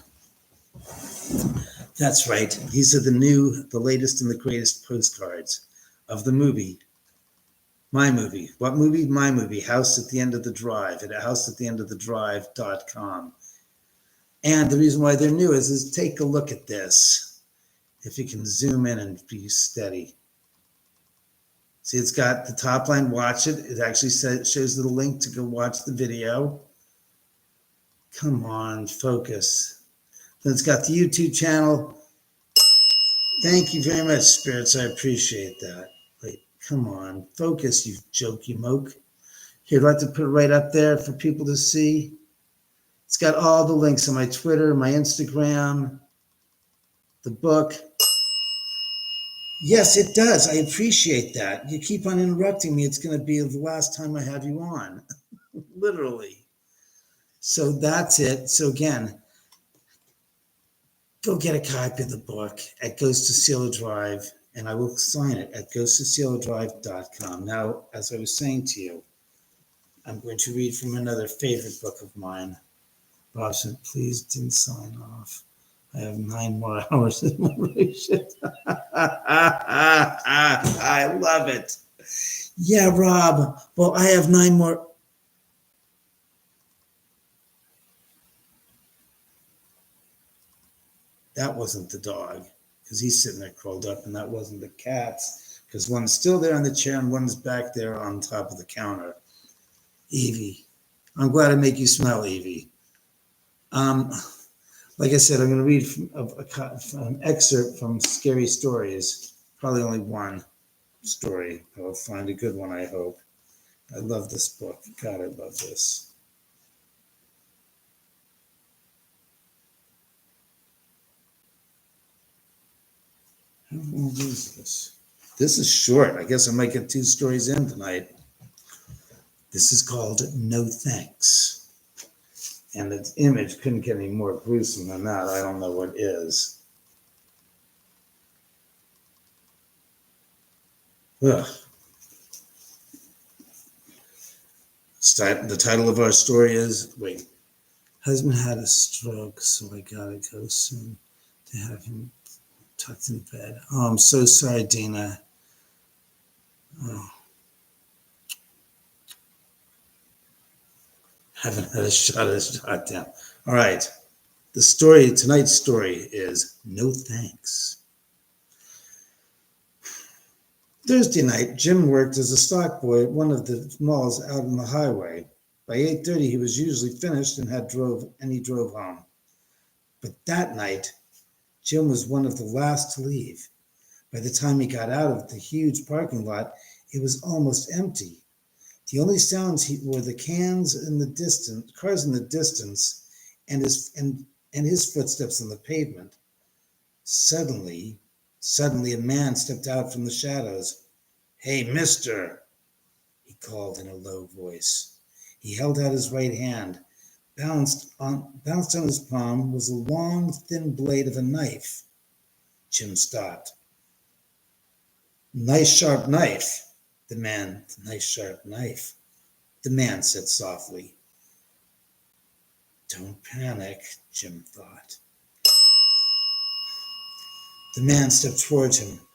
That's right. These are the latest and the greatest postcards of the movie. My movie. What movie? My movie. House at the End of the Drive at houseattheendofthedrive.com. And the reason why they're new is take a look at this. If you can zoom in and be steady. See, it's got the top line, watch it. It actually shows the link to go watch the video. Come on, focus. Then it's got the YouTube channel. Thank you very much, spirits. I appreciate that. Wait, come on, focus, you jokey moke. Here, I'd like to put it right up there for people to see. It's got all the links on my Twitter, my Instagram, the book. Yes, it does. I appreciate that. You keep on interrupting me. It's going to be the last time I have you on. Literally. So that's it. So again, go get a copy of the book at Ghost to Seal Drive, and I will sign it at ghosttoseiladrive.com. Now, as I was saying to you, I'm going to read from another favorite book of mine. Bob said, please didn't sign off. I have 9 more hours in my relationship. I love it. Yeah, Rob. Well, I have 9 more. That wasn't the dog, because he's sitting there curled up, and that wasn't the cats, because one's still there on the chair and one's back there on top of the counter. Evie. I'm glad I make you smile, Evie. Like I said, I'm going to read an excerpt from Scary Stories. Probably only one story. I'll find a good one, I hope. I love this book. God, I love this. How long is this? This is short. I guess I might get 2 stories in tonight. This is called No Thanks. And the image couldn't get any more gruesome than that. I don't know what is. Ugh. The title of our story is, husband had a stroke, so I gotta go soon to have him tucked in bed. Oh, I'm so sorry, Dina. Oh. Haven't had a shot down. All right. Tonight's story is No Thanks. Thursday night, Jim worked as a stock boy at one of the malls out on the highway. By 8:30, he was usually finished and he drove home. But that night, Jim was one of the last to leave. By the time he got out of the huge parking lot, it was almost empty. The only sounds were the cars in the distance, and his footsteps on the pavement. Suddenly, a man stepped out from the shadows. "Hey, mister," he called in a low voice. He held out his right hand. Balanced on his palm was a long, thin blade of a knife. Jim stopped. "Nice sharp knife," nice sharp knife, the man said softly. "Don't panic," Jim thought. The man stepped towards him.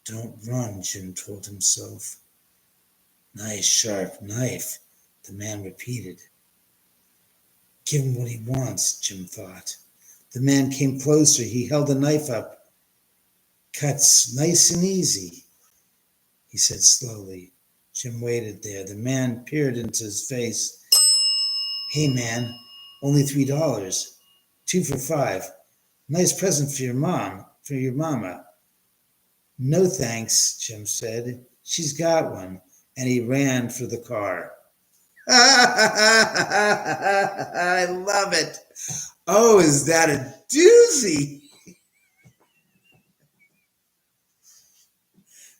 "Don't run," Jim told himself. "Nice sharp knife," the man repeated. Give him what he wants, Jim thought. The man came closer. He held the knife up. "Cuts nice and easy," he said slowly. Jim waited there. The man peered into his face. "Hey, man, only $3. 2 for $5. Nice present for your mama." "No thanks," Jim said. "She's got one." And he ran for the car. I love it. Oh, is that a doozy?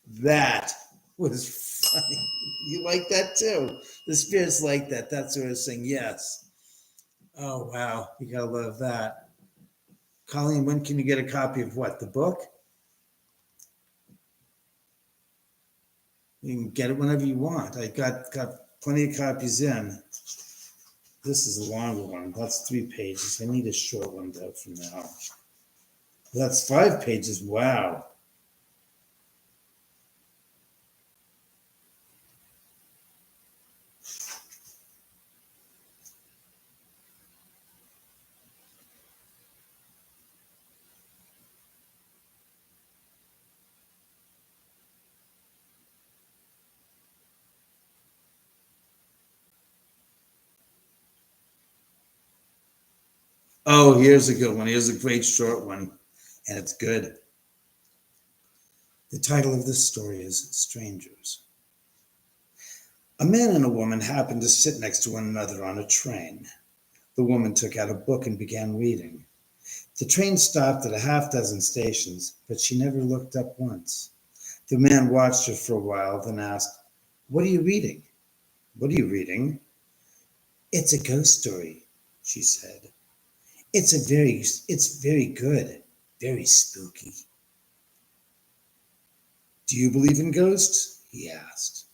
That was funny. You like that too? The spirits like that. That's what I was saying. Yes. Oh, wow. You gotta love that. Colleen, when can you get a copy of what? The book? You can get it whenever you want. I got plenty of copies in. This is a longer one. That's 3 pages. I need a short one though for now. That's 5 pages. Wow. Oh, here's a good one. Here's a great short one, and it's good. The title of this story is Strangers. A man and a woman happened to sit next to one another on a train. The woman took out a book and began reading. The train stopped at a half-dozen stations, but she never looked up once. The man watched her for a while, then asked, "What are you reading?" "What are you reading?" "It's a ghost story," she said. It's very good, very spooky." "Do you believe in ghosts?" he asked.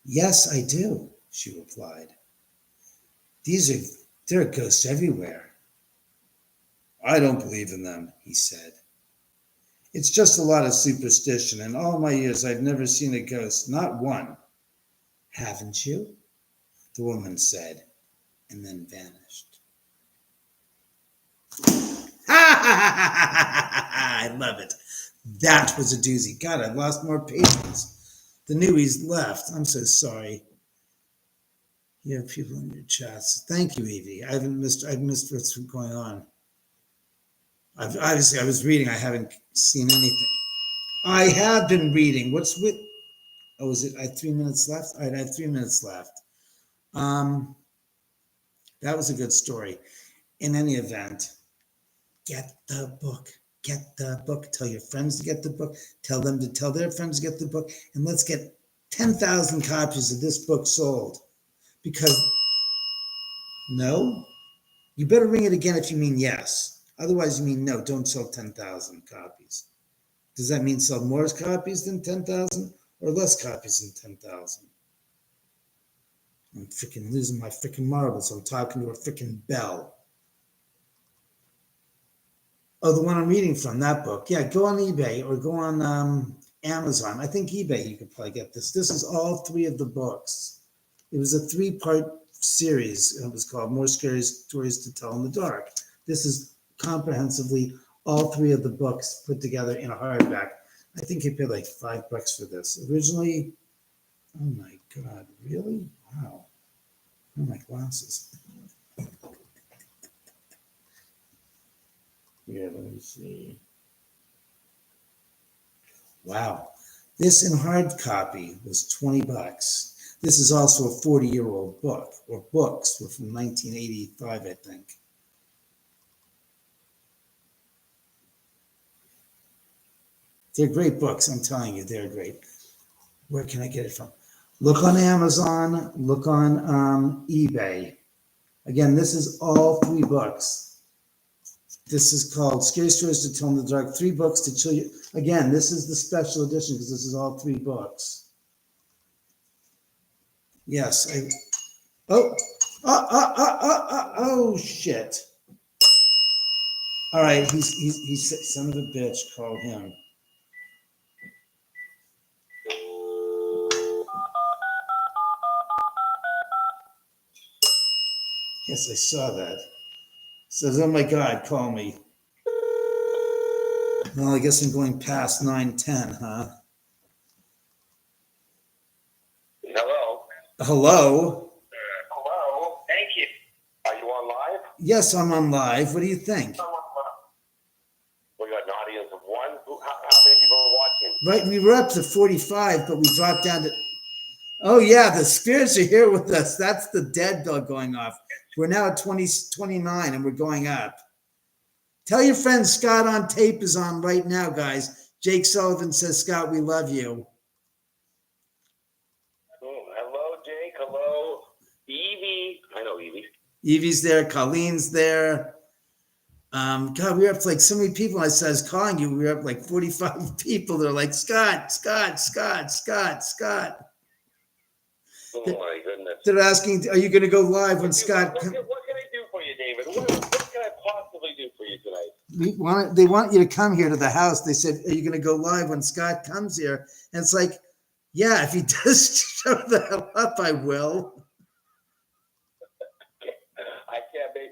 "Yes, I do," she replied. There are ghosts everywhere." "I don't believe in them," he said. "It's just a lot of superstition. In all my years, I've never seen a ghost, not one." "Haven't you?" the woman said, and then vanished. I love it. That was a doozy. God, I lost more patience. The newbies left. I'm so sorry. You have people in your chats. Thank you, Evie. I've missed what's going on. Obviously, I was reading. I haven't seen anything. I have been reading. What's with? Oh, is it? I have 3 minutes left. All right, I have 3 minutes left. Um, that was a good story. In any event, get the book. Get the book. Tell your friends to get the book. Tell them to tell their friends to get the book. And let's get 10,000 copies of this book sold. Because, no, you better ring it again if you mean yes. Otherwise, you mean no, don't sell 10,000 copies. Does that mean sell more copies than 10,000 or less copies than 10,000? I'm freaking losing my freaking marbles. I'm talking to a freaking bell. Oh, the one I'm reading from, that book. Yeah, go on eBay or go on Amazon. I think eBay you could probably get this. This is all 3 of the books. It was a 3-part series. It was called More Scary Stories to Tell in the Dark. This is comprehensively all 3 of the books put together in a hardback. I think I paid like $5 for this. Originally, oh my God, really? Wow. Oh, my glasses. Yeah, let me see. Wow. This in hard copy was $20. This is also a 40-year-old book, or books were from 1985, I think. They're great books, I'm telling you, they're great. Where can I get it from? Look on Amazon, look on eBay. Again, this is all 3 books. This is called Scary Stories to Tell in the Dark. 3 books to chill you. Again, this is the special edition because this is all 3 books. Yes. Oh, shit. All right, he's son of a bitch. Call him. Yes, I saw that. Says, oh my God, call me. Well, I guess I'm going past 9:10, huh? Hello. Hello? Hello. Thank you. Are you on live? Yes, I'm on live. What do you think? We got an audience of 1. How many people are watching? Right, we were up to 45, but we dropped down to. Oh, yeah, the spirits are here with us. That's the dead dog going off. We're now at 29 and we're going up. Tell your friend Scott on tape is on right now, guys. Jake Sullivan says, Scott, we love you. Oh, hello, Jake. Hello, Evie. I know Evie. Evie's there. Colleen's there. God, we were up to like so many people. I said I was calling you. We were up like 45 people. They're like, Scott. Oh, my goodness. They're asking, are you going to go live when Scott What can I do for you, David? What can I possibly do for you tonight? They want you to come here to the house. They said, are you going to go live when Scott comes here? And it's like, yeah, if he does show the hell up, I will. I can't make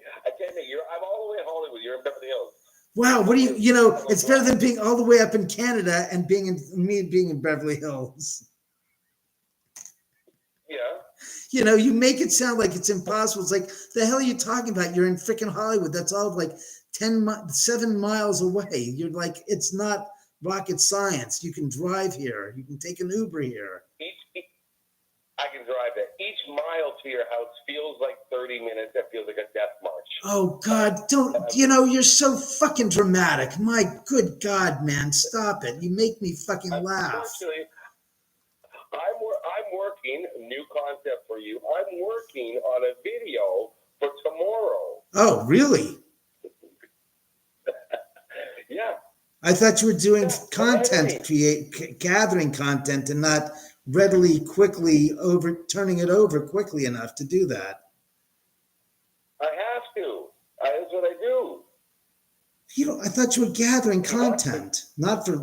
I'm all the way in Hollywood. You're in Beverly Hills. Wow, what do you know, it's better than being all the way up in Canada and being in Beverly Hills. Yeah. You know, you make it sound like it's impossible. It's like, the hell are you talking about? You're in freaking Hollywood. That's all like 7 miles away. You're like, it's not rocket science. You can drive here. You can take an Uber here. I can drive there. Each mile to your house feels like 30 minutes. That feels like a death march. Oh, God, you're so fucking dramatic. My good God, man, stop it. You make me fucking laugh. Actually, I'm working, new concept for you. I'm working on a video for tomorrow. Oh, really? Yeah. I thought you were doing content, gathering content and not quickly turning it over quickly enough to do that. I have to. That's what I do. I thought you were gathering content, not for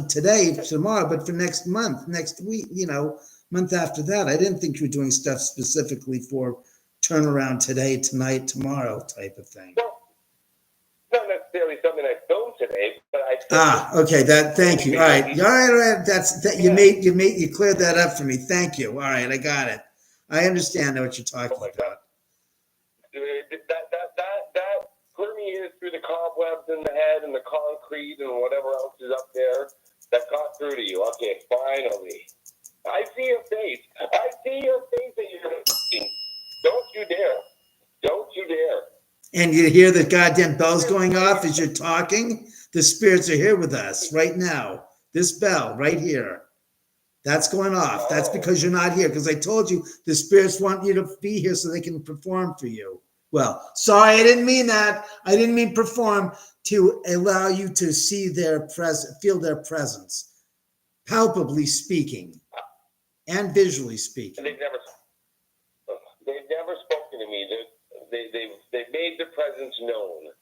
today, for tomorrow, but for next month, next week, month after that. I didn't think you were doing stuff specifically for turnaround today, tonight, tomorrow type of thing. Well, not necessarily something I filmed today, but I. Okay. Thank you. All right. You cleared that up for me. Thank you. All right, I got it. I understand what you're talking about. That permeated through the cobwebs in the head and the concrete and whatever else is up there that got through to you. Okay, finally. I see your face. I see your face that you're looking. Don't you dare. Don't you dare. And you hear the goddamn bells going off as you're talking? The spirits are here with us right now. This bell right here. That's going off. That's because you're not here. Because I told you the spirits want you to be here so they can perform for you. Well, sorry, I didn't mean that. I didn't mean perform, to allow you to see their presence, feel their presence, palpably speaking and visually speaking. They've never spoken to me. They've made their presence known.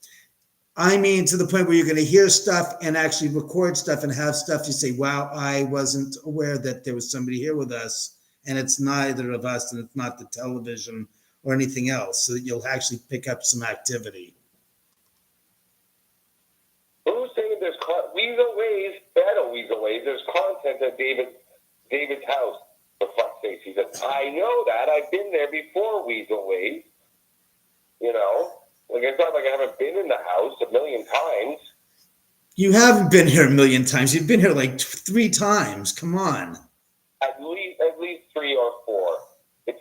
I mean, to the point where you're going to hear stuff and actually record stuff and have stuff you say, wow, I wasn't aware that there was somebody here with us, and it's neither of us, and it's not the television or anything else, so that you'll actually pick up some activity. Who's saying there's Weasel Ways, better Weasel Ways, there's content at David's house, for fuck's sake. He said, I know that. I've been there before, Weasel Ways. You know? Like, it's not like I haven't been in the house a million times. You haven't been here a million times. You've been here like 3 times. Come on. At least 3 or 4. It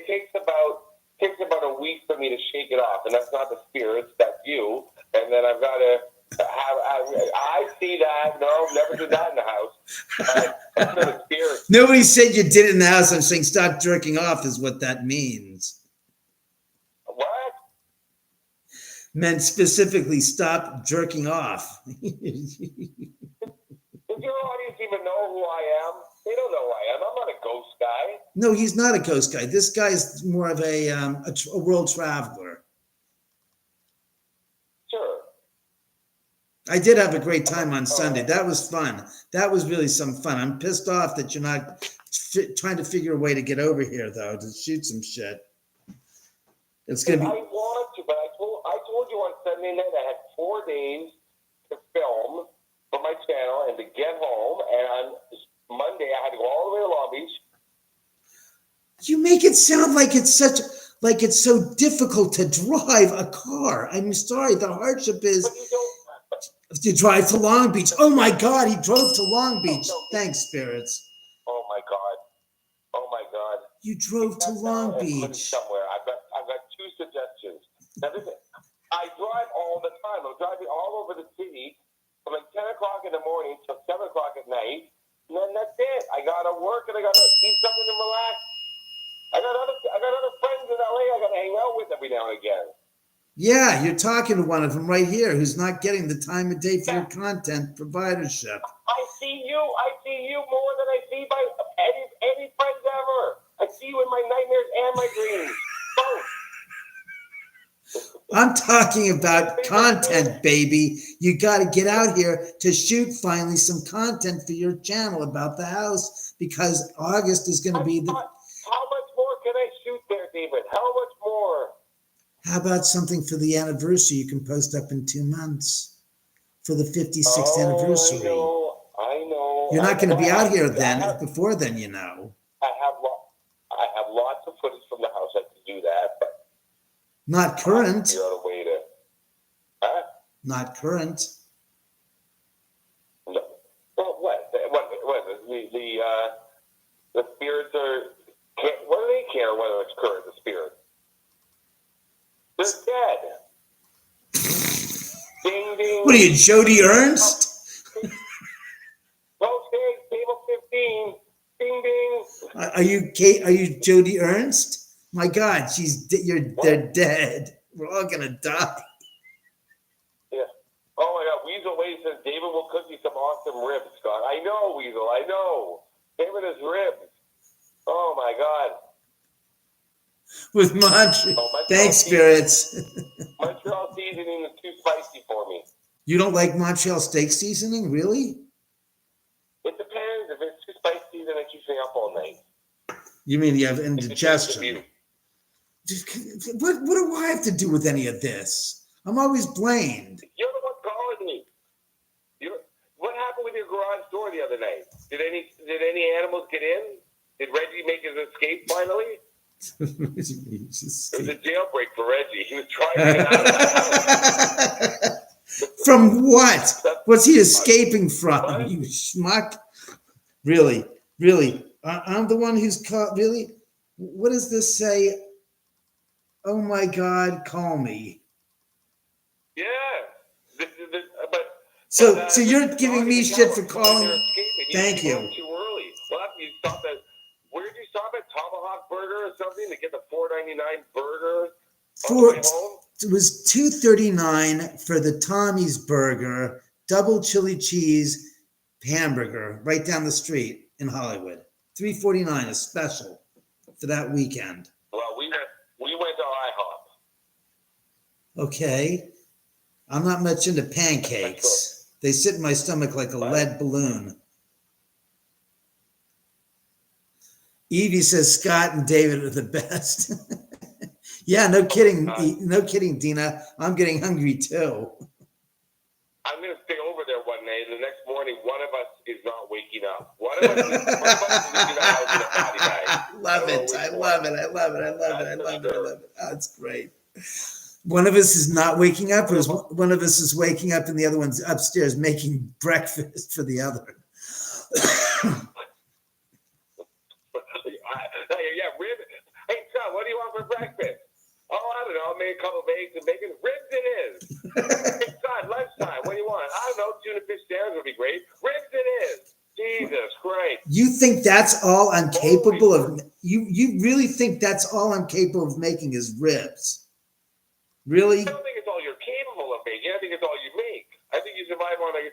takes about a week for me to shake it off, and that's not the spirits, that's you. And then I've got to I see that. No, never did that in the house. That's for the spirits. Nobody said you did it in the house. I'm saying stop jerking off is what that means. What? Meant specifically stop jerking off. Does your audience even know who I am? They don't know who I am. I'm not a ghost guy. No, he's not a ghost guy. This guy's more of a world traveler. Sure. I did have a great time on Sunday. That was fun. That was really some fun. I'm pissed off that you're not trying to figure a way to get over here, though, to shoot some shit. It's gonna be. I want to, but I told you on Sunday night I had 4 days to film for my channel and to get home, and on Monday I had to go all the way to Long Beach. You make it sound like it's so difficult to drive a car. I'm sorry. The hardship is to drive to Long Beach. Oh my God, he drove to Long Beach. Thanks, spirits. Oh my God. Oh my God. You drove to Long Beach. Somewhere. I've got 2 suggestions. Now listen, I drive all the time. I'm driving all over the city from like 10 o'clock in the morning till 7 o'clock at night. And then that's it. I gotta work and I gotta eat something and relax. I got other friends in LA I gotta hang out with every now and again. Yeah, you're talking to one of them right here who's not getting the time of day for your content providership. I see you more than I see my any friends ever. I see you in my nightmares and my dreams. Both. I'm talking about content, baby. You got to get out here to shoot finally some content for your channel about the house, because August is going to be the... How much more can I shoot there, David? How much more? How about something for the anniversary you can post up in 2 months for the 56th anniversary? I know. You're not going to be out here then, before then, you know. I have lots of footage from the house. I can do that, but not current. figure out a way to. Huh? Not current. No. Well, what? The spirits are. What do they care whether it's current? The spirits. They're dead. Ding ding. What are you, Jody Ernst? Okay, table 15. Ding ding. Are you Kate? Are you Jody Ernst? My God, they're dead. We're all gonna die. Yeah. Oh my God, Weasel Way says David will cook you some awesome ribs, Scott. I know, Weasel. I know. David has ribs. Oh my God. With Montreal. Thanks, spirits. Montreal seasoning is too spicy for me. You don't like Montreal steak seasoning, really? It depends. If it's too spicy, then it keeps me up all night. You mean you have indigestion? What do I have to do with any of this? I'm always blamed. You're the one calling me. What happened with your garage door the other night? Did any animals get in? Did Reggie make his escape finally? It was a jailbreak for Reggie. He was trying to get out of the house. From what? What's he escaping from? What? You schmuck. Really? Really? I'm the one who's caught. Really? What does this say? Oh my God, call me. Yeah. But So you're giving me shit for calling. Thank you. Too early. Well, you stopped at, where did you stop at? Tomahawk Burger or something to get the $4.99 burger on the way home? It was $2.39 for the Tommy's burger, double chili cheese hamburger, right down the street in Hollywood. $3.49, a special for that weekend. Well, we went to IHOP. Okay. I'm not much into pancakes. They sit in my stomach like a lead balloon. Evie says Scott and David are the best. Yeah, no kidding. No kidding, Dina. I'm getting hungry too. I'm going to stay over there one night, and the next morning, one of us is not waking up. One of us is leaving the house in a body bag. Love it. I love it. I love it. I love it. I love it. I love it. Oh, that's great. One of us is not waking up, or one of us is waking up, and the other one's upstairs making breakfast for the other. Yeah, ribs. Hey, son, what do you want for breakfast? Oh, I don't know. I made a couple of eggs and bacon. Ribs it is. Hey, son, lunchtime. What do you want? I don't know. Tuna fish sandwich would be great. Ribs it is. Jesus Christ. You think that's all I'm capable of? You really think that's all I'm capable of making is ribs? Really? I don't think it's all you're capable of making. I think it's all you make. I think you survive on a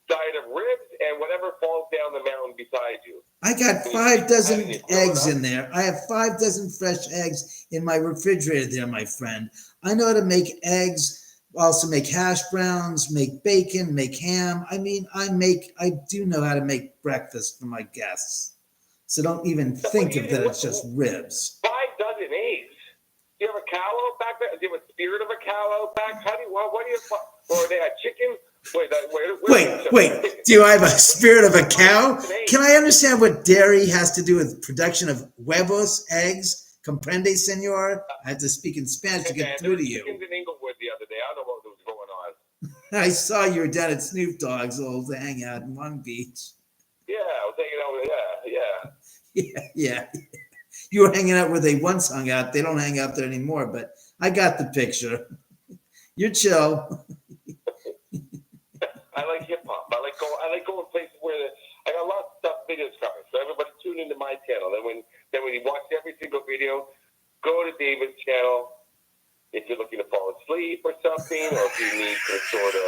diet of ribs and whatever falls down the mountain beside you. I got 5 dozen eggs in there. I have 5 dozen fresh eggs in my refrigerator there, my friend. I know how to make eggs, also make hash browns, make bacon, make ham. I mean, I do know how to make breakfast for my guests. So don't even think of that it's just ribs. 5 dozen eggs. Do you have a cow back there? Do you have a spirit of a cow out back? How do you, what do you, or they had chicken? Wait. Do I have a spirit of a cow? Can I understand what dairy has to do with production of huevos, eggs? Comprende, senor? I had to speak in Spanish to get through to you. Chickens in Inglewood the other day. I don't know what was going on. I saw you were down at Snoop Dogg's old hangout in Long Beach. Yeah, I was hanging out with, Yeah. You were hanging out where they once hung out. They don't hang out there anymore, but I got the picture. You're chill. I like hip hop. I like going places where I got lots of stuff, videos coming. So everybody tune into my channel. Then when you watch every single video, go to David's channel. If you're looking to fall asleep or something, or if you need some sort of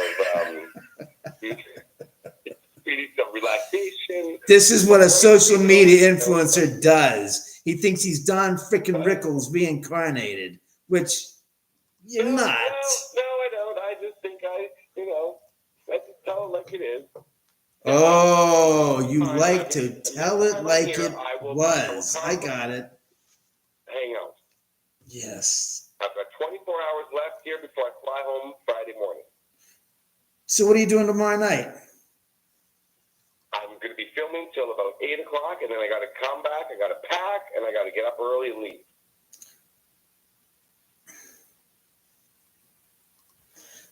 some relaxation. This is what a social media influencer does. He thinks he's Don frickin' Rickles reincarnated, which you're not. No, I don't. I just think I just tell it like it is. Oh, you like to tell it like it was. I got it. Hang out. Yes. I've got 24 hours left here before I fly home Friday morning. So what are you doing tomorrow night? I'm going to be filming till about 8 o'clock, and then I got to come back, I got to pack, and I got to get up early and leave.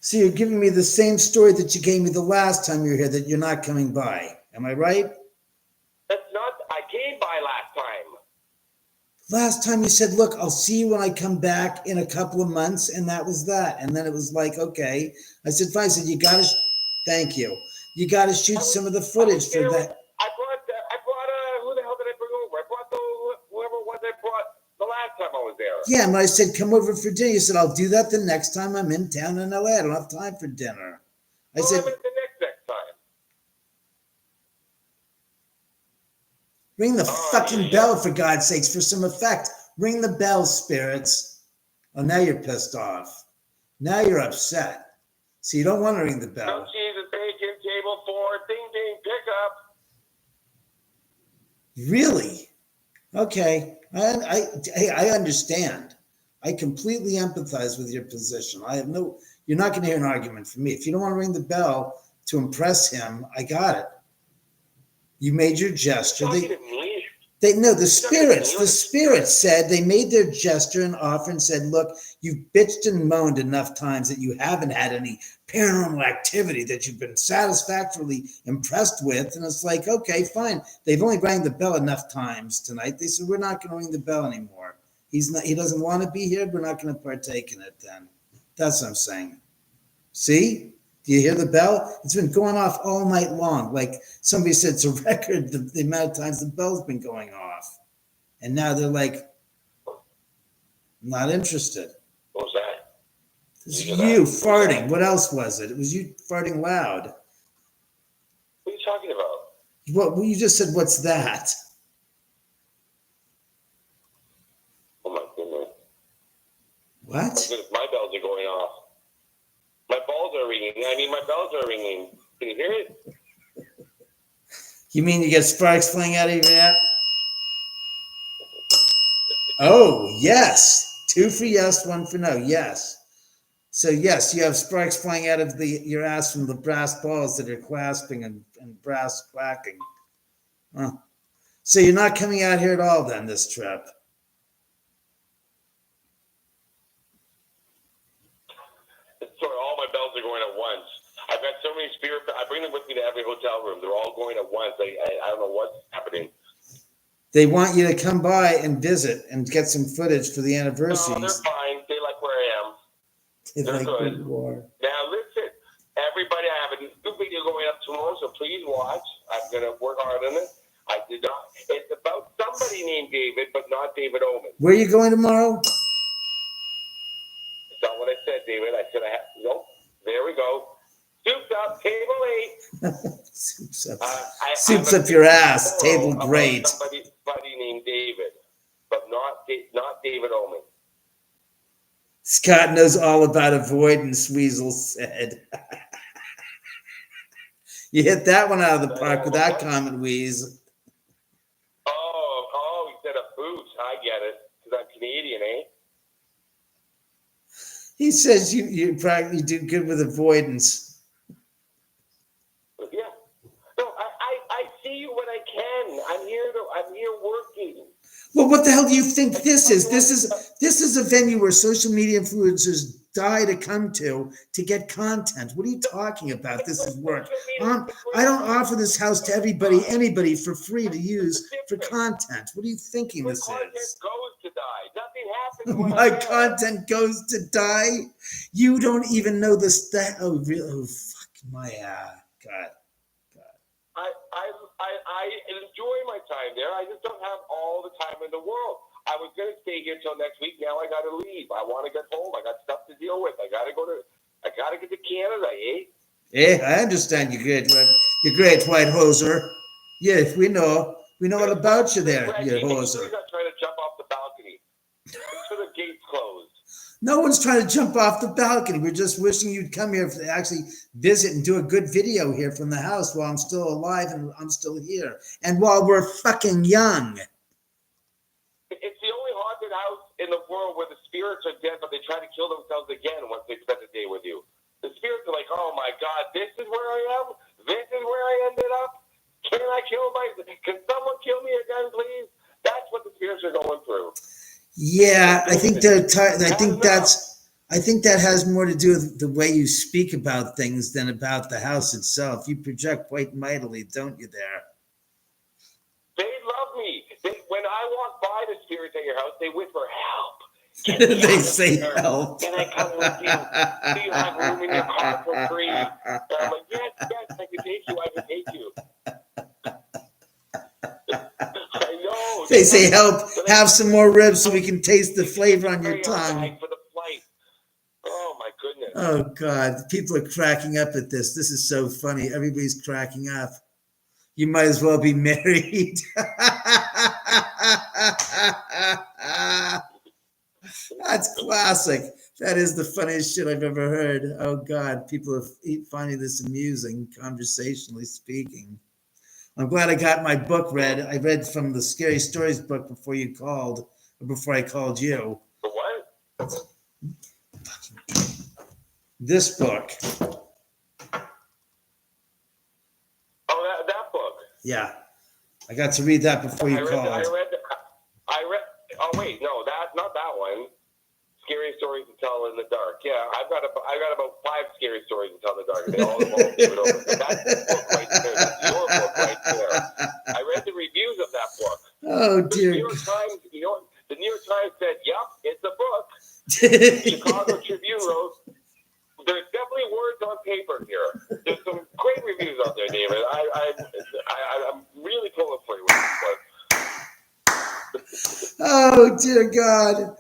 So you're giving me the same story that you gave me the last time you were here, that you're not coming by. Am I right? That's not, I came by last time. Last time you said, look, I'll see you when I come back in a couple of months, and that was that. And then it was like, okay. I said, fine. I said, thank you. You got to shoot some of the footage for that. I brought, who the hell did I bring over? I brought whoever it was I brought the last time I was there. Yeah, and I said, come over for dinner. You said, I'll do that the next time I'm in town in LA. I don't have time for dinner. I said, the next time. Ring the fucking bell, for God's sakes, for some effect. Ring the bell, spirits. Oh, now you're pissed off. Now you're upset. So you don't want to ring the bell. No cheese and bacon, table 4, ding, ding, pick up. Really? Okay. I understand. I completely empathize with your position. You're not going to hear an argument from me. If you don't want to ring the bell to impress him, I got it. You made your gesture. The spirits said they made their gesture and offer and said, look, you've bitched and moaned enough times that you haven't had any paranormal activity that you've been satisfactorily impressed with. And it's like, okay, fine. They've only rang the bell enough times tonight. They said, we're not going to ring the bell anymore. He doesn't want to be here. We're not going to partake in it then. That's what I'm saying. See? Do you hear the bell? It's been going off all night long. Like somebody said, it's a record, the amount of times the bell's been going off. And now they're like, not interested. What was that? It's you farting. What else was it? It was you farting loud. What are you talking about? Well, you just said, what's that? Oh, my goodness. What? My goodness, my bells are going off. My balls are ringing. My bells are ringing. Can you hear it? You mean you get sparks flying out of your ass? Oh, yes. 2 for yes, 1 for no. Yes. So, yes, you have sparks flying out of your ass from the brass balls that are clasping and brass quacking. Huh. So you're not coming out here at all then this trip? Sorry, all my bells are going at once. I've got so many spirit. I bring them with me to every hotel room. They're all going at once. I don't know what's happening. They want you to come by and visit and get some footage for the anniversaries. No, they're fine. They like where I am. They're like good. Now listen, everybody, I have a new video going up tomorrow, so please watch. I'm going to work hard on it. I did not. It's about somebody named David, but not David Oman. Where are you going tomorrow? That's not what I said, David. I said I have. Nope. There we go. Soup's up, table 8. Soup's up. Soup's up your ass. Table great. Somebody named David, but not David Oman. Scott knows all about avoidance, Weasel said. You hit that one out of the park with that comment, Weasel. Oh, he said a boot. I get it. Because I'm Canadian, eh? He says you practically do good with avoidance. Yeah. No, I see you when I can. I'm here working. Well, what the hell do you think this is? This is a venue where social media influencers die to come to get content. What are you talking about? This is work. I don't offer this house to anybody for free to use for content. What are you thinking this is? Goes to die. Nothing happens. My content goes to die. You don't even know this. Oh, really? Oh, fuck my God. I enjoy my time there. I just don't have all the time in the world. I was going to stay here till next week. Now I got to leave. I want to get home. I got stuff to deal with. I got to get to Canada, eh? Yeah, I understand you great white hoser. Yes, we know all about you there, Reggie, you hoser. Not trying to jump off the balcony. Until the gate's closed. No one's trying to jump off the balcony. We're just wishing you'd come here to actually visit and do a good video here from the house while I'm still alive and I'm still here. And while we're fucking young. It's the only haunted house in the world where the spirits are dead, but they try to kill themselves again once they spend the day with you. The spirits are like, oh my God, this is where I am? This is where I ended up? Can someone kill me again, please? That's what the spirits are going through. Yeah, I think that has more to do with the way you speak about things than about the house itself. You project quite mightily, don't you, there? They love me. When I walk by the spirits at your house, they whisper, help. They say help. Can I come with you? Do you have room in your car for free? And I'm like, yes, I can take you. I know. They say help, have some more ribs so we can taste the flavor on your tongue. For the flight. Oh, my goodness. Oh, God. People are cracking up at this. This is so funny. Everybody's cracking up. You might as well be married. That's classic. That is the funniest shit I've ever heard. Oh, God. People are finding this amusing, conversationally speaking. I'm glad I got my book read. I read from the Scary Stories book before I called you. The what? This book. Oh, that book. Yeah. I got to read that before you called. I read. Oh wait, no, not that one. Scary stories to tell in the dark. Yeah, I got about 5 scary stories to tell in the dark. They all involve David Oman. So that's the book right there. That's your book right there. I read the reviews of that book. Oh dear. The New York Times. The New York Times said, "Yep, it's a book." The Chicago Tribune wrote, "There's definitely words on paper here." There's some great reviews out there, David. I'm really pulling for you with this one. Oh dear God.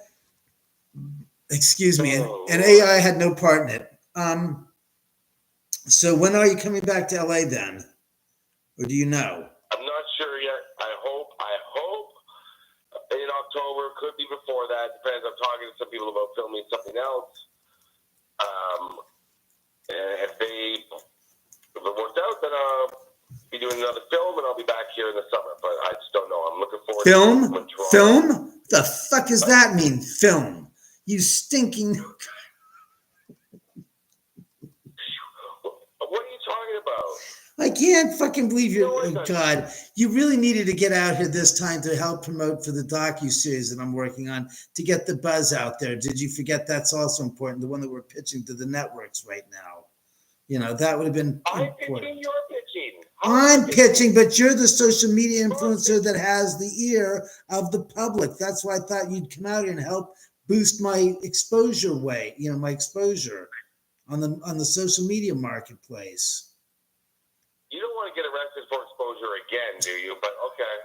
Excuse me. And AI had no part in it. So when are you coming back to LA then? Or do you know? I'm not sure yet. I hope in October. Could be before that. Depends. I'm talking to some people about filming something else. And if it works out, then I'll be doing another film, and I'll be back here in the summer. But I just don't know. I'm looking forward to it. Film? The fuck does that mean? Film? You stinking. What are you talking about? I can't fucking believe you. Oh God, you really needed to get out here this time to help promote for the docu-series that I'm working on to get the buzz out there. Did you forget that's also important? The one that we're pitching to the networks right now. You know, that would have been important. I'm pitching, you're pitching. I'm pitching, but you're the social media influencer that has the ear of the public. That's why I thought you'd come out here and help boost my exposure my exposure on the social media marketplace. You don't want to get arrested for exposure again, do you? But okay.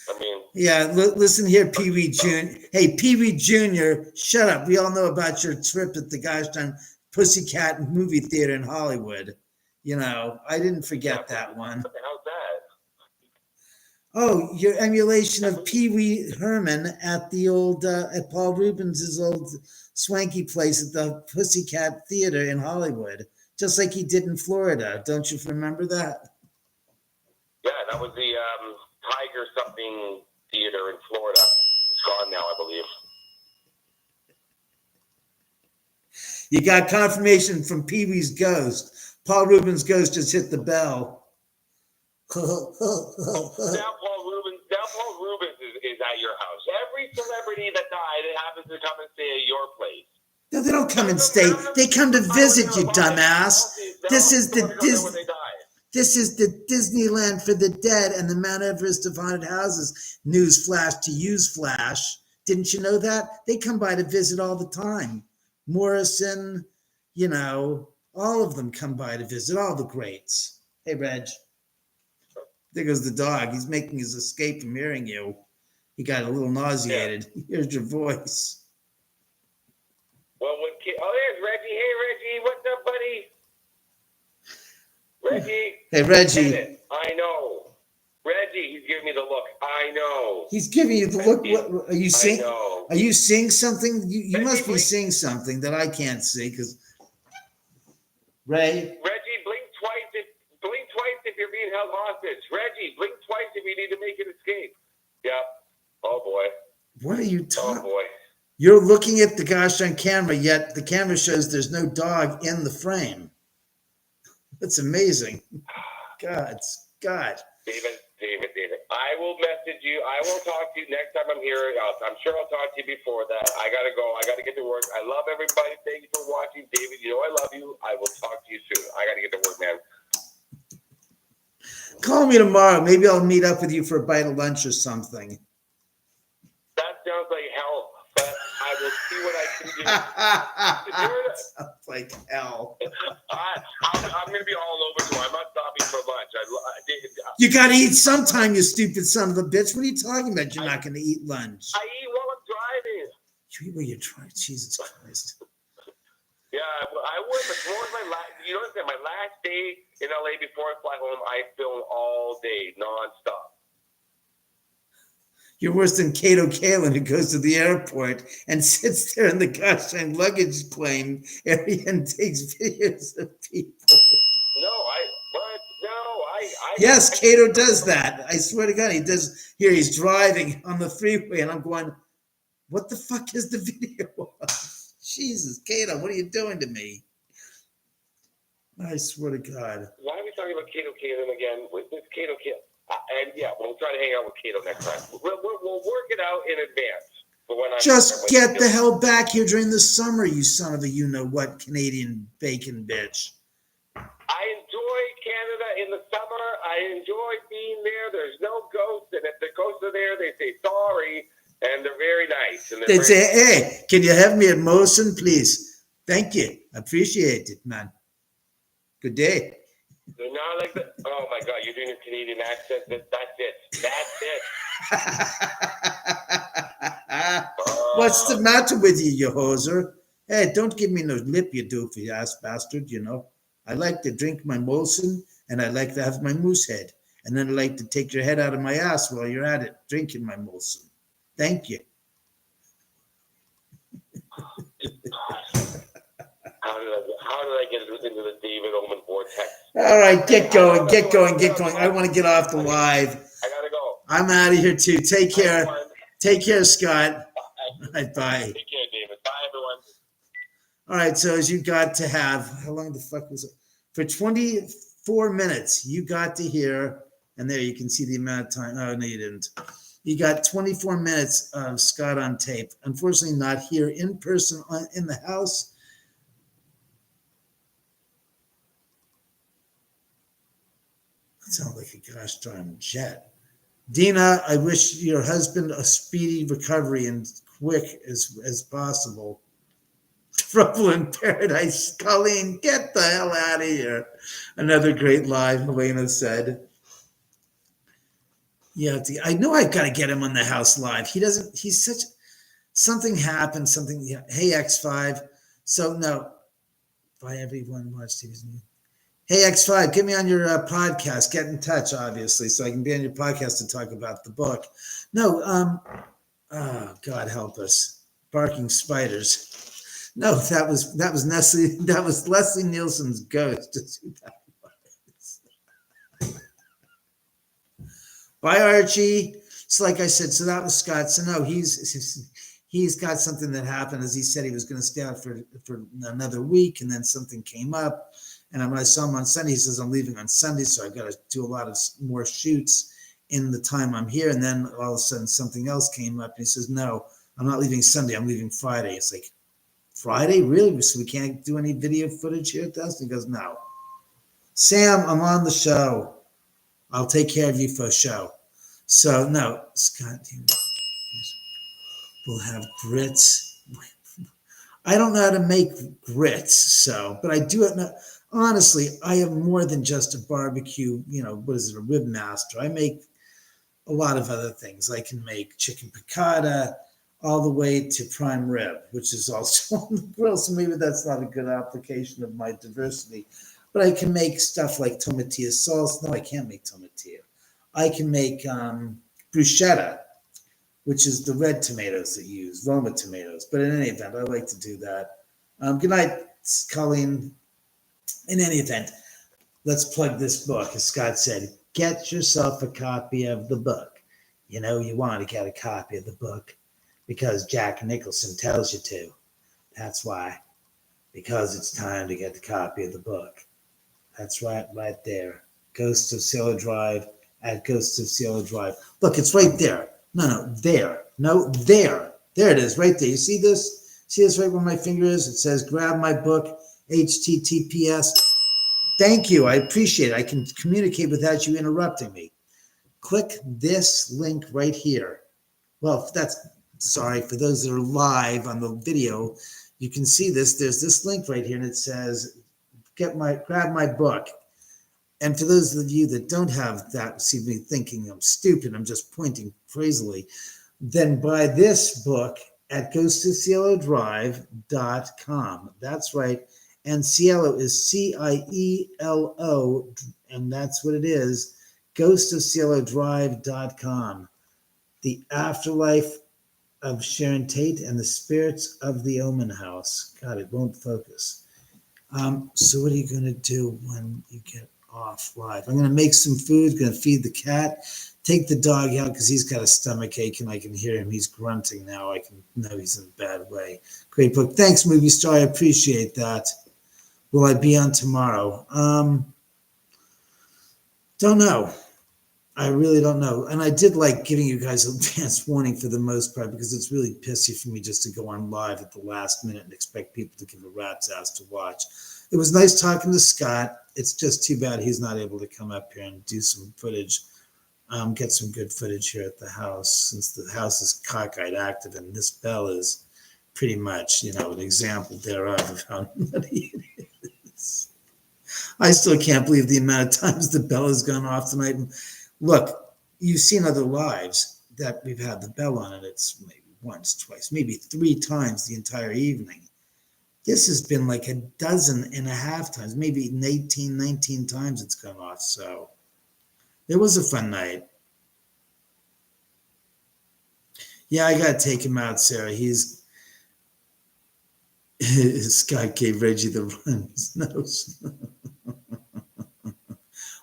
I mean, yeah. Listen here, Pee Wee Jr. Hey, Pee Wee Jr. Shut up. We all know about your trip at the gosh darn Pussycat movie theater in Hollywood. You know, I didn't forget that one. What the hell's that? Oh, your emulation of Pee Wee Herman at the old at Paul Rubens' old swanky place at the Pussycat Theater in Hollywood, just like he did in Florida. Don't you remember that? Yeah, that was the Tiger something theater in Florida. It's gone now, I believe. You got confirmation from Pee Wee's ghost. Paul Rubens' ghost just hit the bell. Now Paul Rubens is at your house. Every celebrity that died, it happens to come and stay at your place. No, they don't come and stay. They come to visit you, dumbass. This is the Disneyland for the dead and the Mount Everest of haunted houses. Newsflash to use flash. Didn't you know that? They come by to visit all the time. Morrison, you know, all of them come by to visit, all the greats. Hey, Reg. There goes the dog. He's making his escape from hearing you. He got a little nauseated. Yeah. Here's your voice. Well, there's Reggie. Hey, Reggie. What's up, buddy? Reggie. Hey, Reggie. I know. Reggie, he's giving me the look. I know. He's giving you the look. What are you seeing? Are you seeing something? You must be seeing something that I can't see because Reggie, blink twice if you're being held hostage. Reggie, blink twice if you need to make an escape. Yep. Oh boy. What are you talking? Oh boy. You're looking at the gosh on camera, yet the camera shows there's no dog in the frame. That's amazing. God. David. I will message you. I will talk to you next time I'm here. I'm sure I'll talk to you before that. I got to go. I got to get to work. I love everybody. Thank you for watching. David, you know I love you. I will talk to you soon. I got to get to work, man. Call me tomorrow. Maybe I'll meet up with you for a bite of lunch or something. That sounds like hell, but I will see what I can do. Sounds like hell. I'm going to be all over you. I'm not stopping for lunch. You got to eat sometime, you stupid son of a bitch. What are you talking about? You're not going to eat lunch. I eat while I'm driving. You eat while you're driving? Jesus Christ. Yeah, I would, but tomorrow's my last. You know what I'm saying? My last day in LA before I fly home, I film all day, nonstop. You're worse than Kato Kalin, who goes to the airport and sits there in the gosh dang luggage claim area and takes videos of people. Yes, Kato does that. I swear to God, he does. Here, he's driving on the freeway, and I'm going, what the fuck is the video of? Jesus, Kato, what are you doing to me? I swear to God. Why are we talking about Kato Kalin again? With this Kato Kalin? And yeah, we'll try to hang out with Kato next time. We'll work it out in advance. For when Just get the hell back here during the summer, you son of a you-know-what Canadian bacon bitch. I enjoy Canada in the summer. I enjoy being there. There's no ghosts, and if the ghosts are there, they say sorry, and they're very nice. And They'd say, hey, can you have me at Molson, please? Thank you. Appreciate it, man. Good day. They're not like that. Oh, my God, you're doing a Canadian accent? That's it. What's the matter with you, you hoser? Hey, don't give me no lip, you doofy ass bastard, you know. I like to drink my Molson, and I like to have my moose head. And then I like to take your head out of my ass while you're at it, drinking my Molson. Thank you. How did I get into the David Oman vortex? All right, get going. I want to get off the live. I gotta go. I'm out of here too. Take care. Take care, Scott. Bye. Take care, David. Bye, everyone. All right, so as you got to have, how long the fuck was it? For 24 minutes, you got to hear, and there you can see the amount of time. Oh, no, you didn't. You got 24 minutes of Scott on tape. Unfortunately, not here in person in the house. That sounds like a gosh darn jet. Dina, I wish your husband a speedy recovery and quick as possible. Trouble in Paradise. Colleen, get the hell out of here. Another great live, Helena said. Yeah, I know I've got to get him on the house live. He's such, something happened, yeah. Hey, X5. So, no. Bye, everyone. Watch TV's new. Hey, X5, get me on your podcast. Get in touch, obviously, so I can be on your podcast to talk about the book. No, oh, God help us. Barking spiders. No, that was Nestle. That was Leslie Nielsen's ghost. Bye, Archie. So, like I said, so that was Scott. So no, he's got something that happened. As he said, he was going to stay out for another week, and then something came up. And when I saw him on Sunday, he says, I'm leaving on Sunday, so I've got to do a lot of more shoots in the time I'm here. And then all of a sudden something else came up, and he says, no, I'm not leaving Sunday, I'm leaving Friday. It's like, Friday? Really? So we can't do any video footage here at this? He goes, no. Sam, I'm on the show. I'll take care of you for a show. So, no, Scott, we'll have grits. I don't know how to make grits, but I do it. Honestly, I am more than just a barbecue, a rib master. I make a lot of other things. I can make chicken piccata all the way to prime rib, which is also on the grill. So maybe that's not a good application of my diversity. But I can make stuff like tomatillo sauce. No, I can't make tomatillo. I can make bruschetta, which is the red tomatoes that you use, Roma tomatoes. But in any event, I like to do that. Good night, Colleen. In any event, let's plug this book. As Scott said, get yourself a copy of the book. You want to get a copy of the book because Jack Nicholson tells you to. That's why. Because it's time to get the copy of the book. That's right there. Ghost of Cielo Drive at Ghost of Cielo Drive. Look, it's right there. No, there. No, there. There it is, right there. You see this? See this right where my finger is? It says, grab my book, HTTPS. Thank you. I appreciate it. I can communicate without you interrupting me. Click this link right here. Well, sorry, for those that are live on the video, you can see this. There's this link right here, and it says, grab my book. And for those of you that don't have that, see me thinking I'm stupid, I'm just pointing crazily, then buy this book at ghostofcielodrive.com. That's right. And Cielo is CIELO, and that's what it is, ghostofcielodrive.com. The Afterlife of Sharon Tate and the Spirits of the Oman House. God, it won't focus. So what are you going to do when you get off live? I'm going to make some food, going to feed the cat, take the dog out because he's got a stomach ache and I can hear him. He's grunting now. I can know he's in a bad way. Great book. Thanks, Movie Star. I appreciate that. Will I be on tomorrow? Don't know. I really don't know. And I did like giving you guys advance warning for the most part, because it's really pissy for me just to go on live at the last minute and expect people to give a rat's ass to watch. It was nice talking to Scott. It's just too bad he's not able to come up here and do some footage, get some good footage here at the house, since the house is cockeyed active and this bell is pretty much, an example thereof of how nutty it is. I still can't believe the amount of times the bell has gone off tonight. And look, you've seen other lives that we've had the bell on, and it's maybe once, twice, maybe 3 times the entire evening. This has been like 12.5 times, maybe 18, 19 times it's gone off. So it was a fun night. Yeah, I got to take him out, Sarah. Scott gave Reggie the run his nose.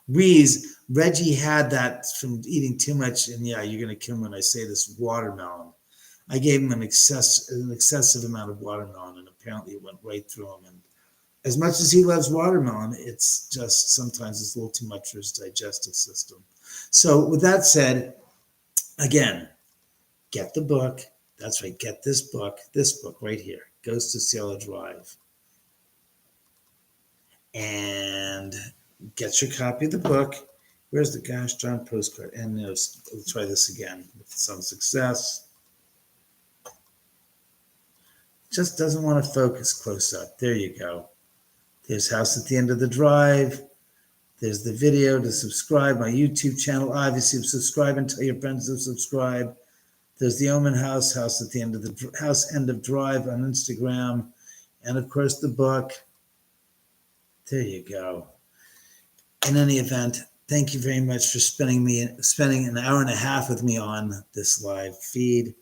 Wheeze, Reggie had that from eating too much, and yeah, you're going to kill him when I say this, watermelon. I gave him an excessive amount of watermelon, and apparently it went right through him. And as much as he loves watermelon, it's just sometimes it's a little too much for his digestive system. So with that said, again, get the book. That's right, get this book right here, Ghost of Cielo Drive. And get your copy of the book. Where's the gosh darn postcard? And let's try this again with some success. Just doesn't want to focus close up. There you go. There's House at the End of the Drive. There's the video to subscribe. My YouTube channel, obviously, subscribe and tell your friends to subscribe. There's the Oman House at the end of the House End of Drive on Instagram. And of course, the book. There you go. In any event, thank you very much for spending an hour and a half with me on this live feed.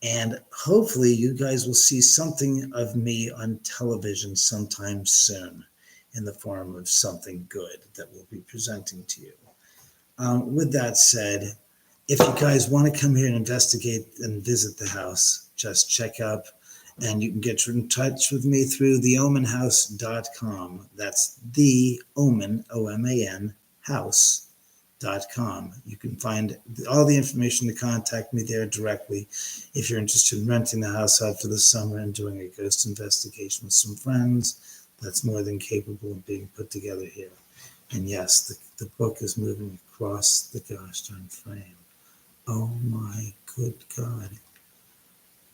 And hopefully you guys will see something of me on television sometime soon in the form of something good that we'll be presenting to you. With that said, if you guys want to come here and investigate and visit the house, just check up, and you can get in touch with me through theomanhouse.com. That's the Oman, O-M-A-N, house.com. You can find all the information to contact me there directly if you're interested in renting the house out for the summer and doing a ghost investigation with some friends. That's more than capable of being put together here. And yes, the book is moving across the gosh darn frame. Oh my good God.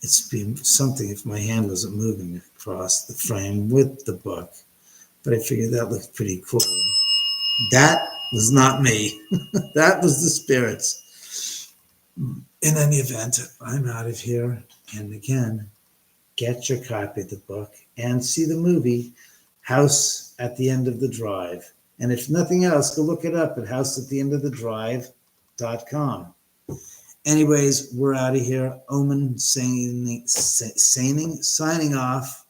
It's been something if my hand wasn't moving across the frame with the book. But I figured that looked pretty cool. That was not me. That was the spirits. In any event, I'm out of here. And again, get your copy of the book and see the movie House at the End of the Drive. And if nothing else, go look it up at houseattheendofthedrive.com. Anyways, we're out of here. Oman signing off.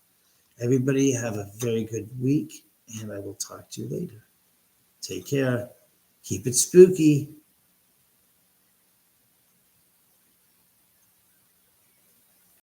Everybody have a very good week, and I will talk to you later. Take care. Keep it spooky.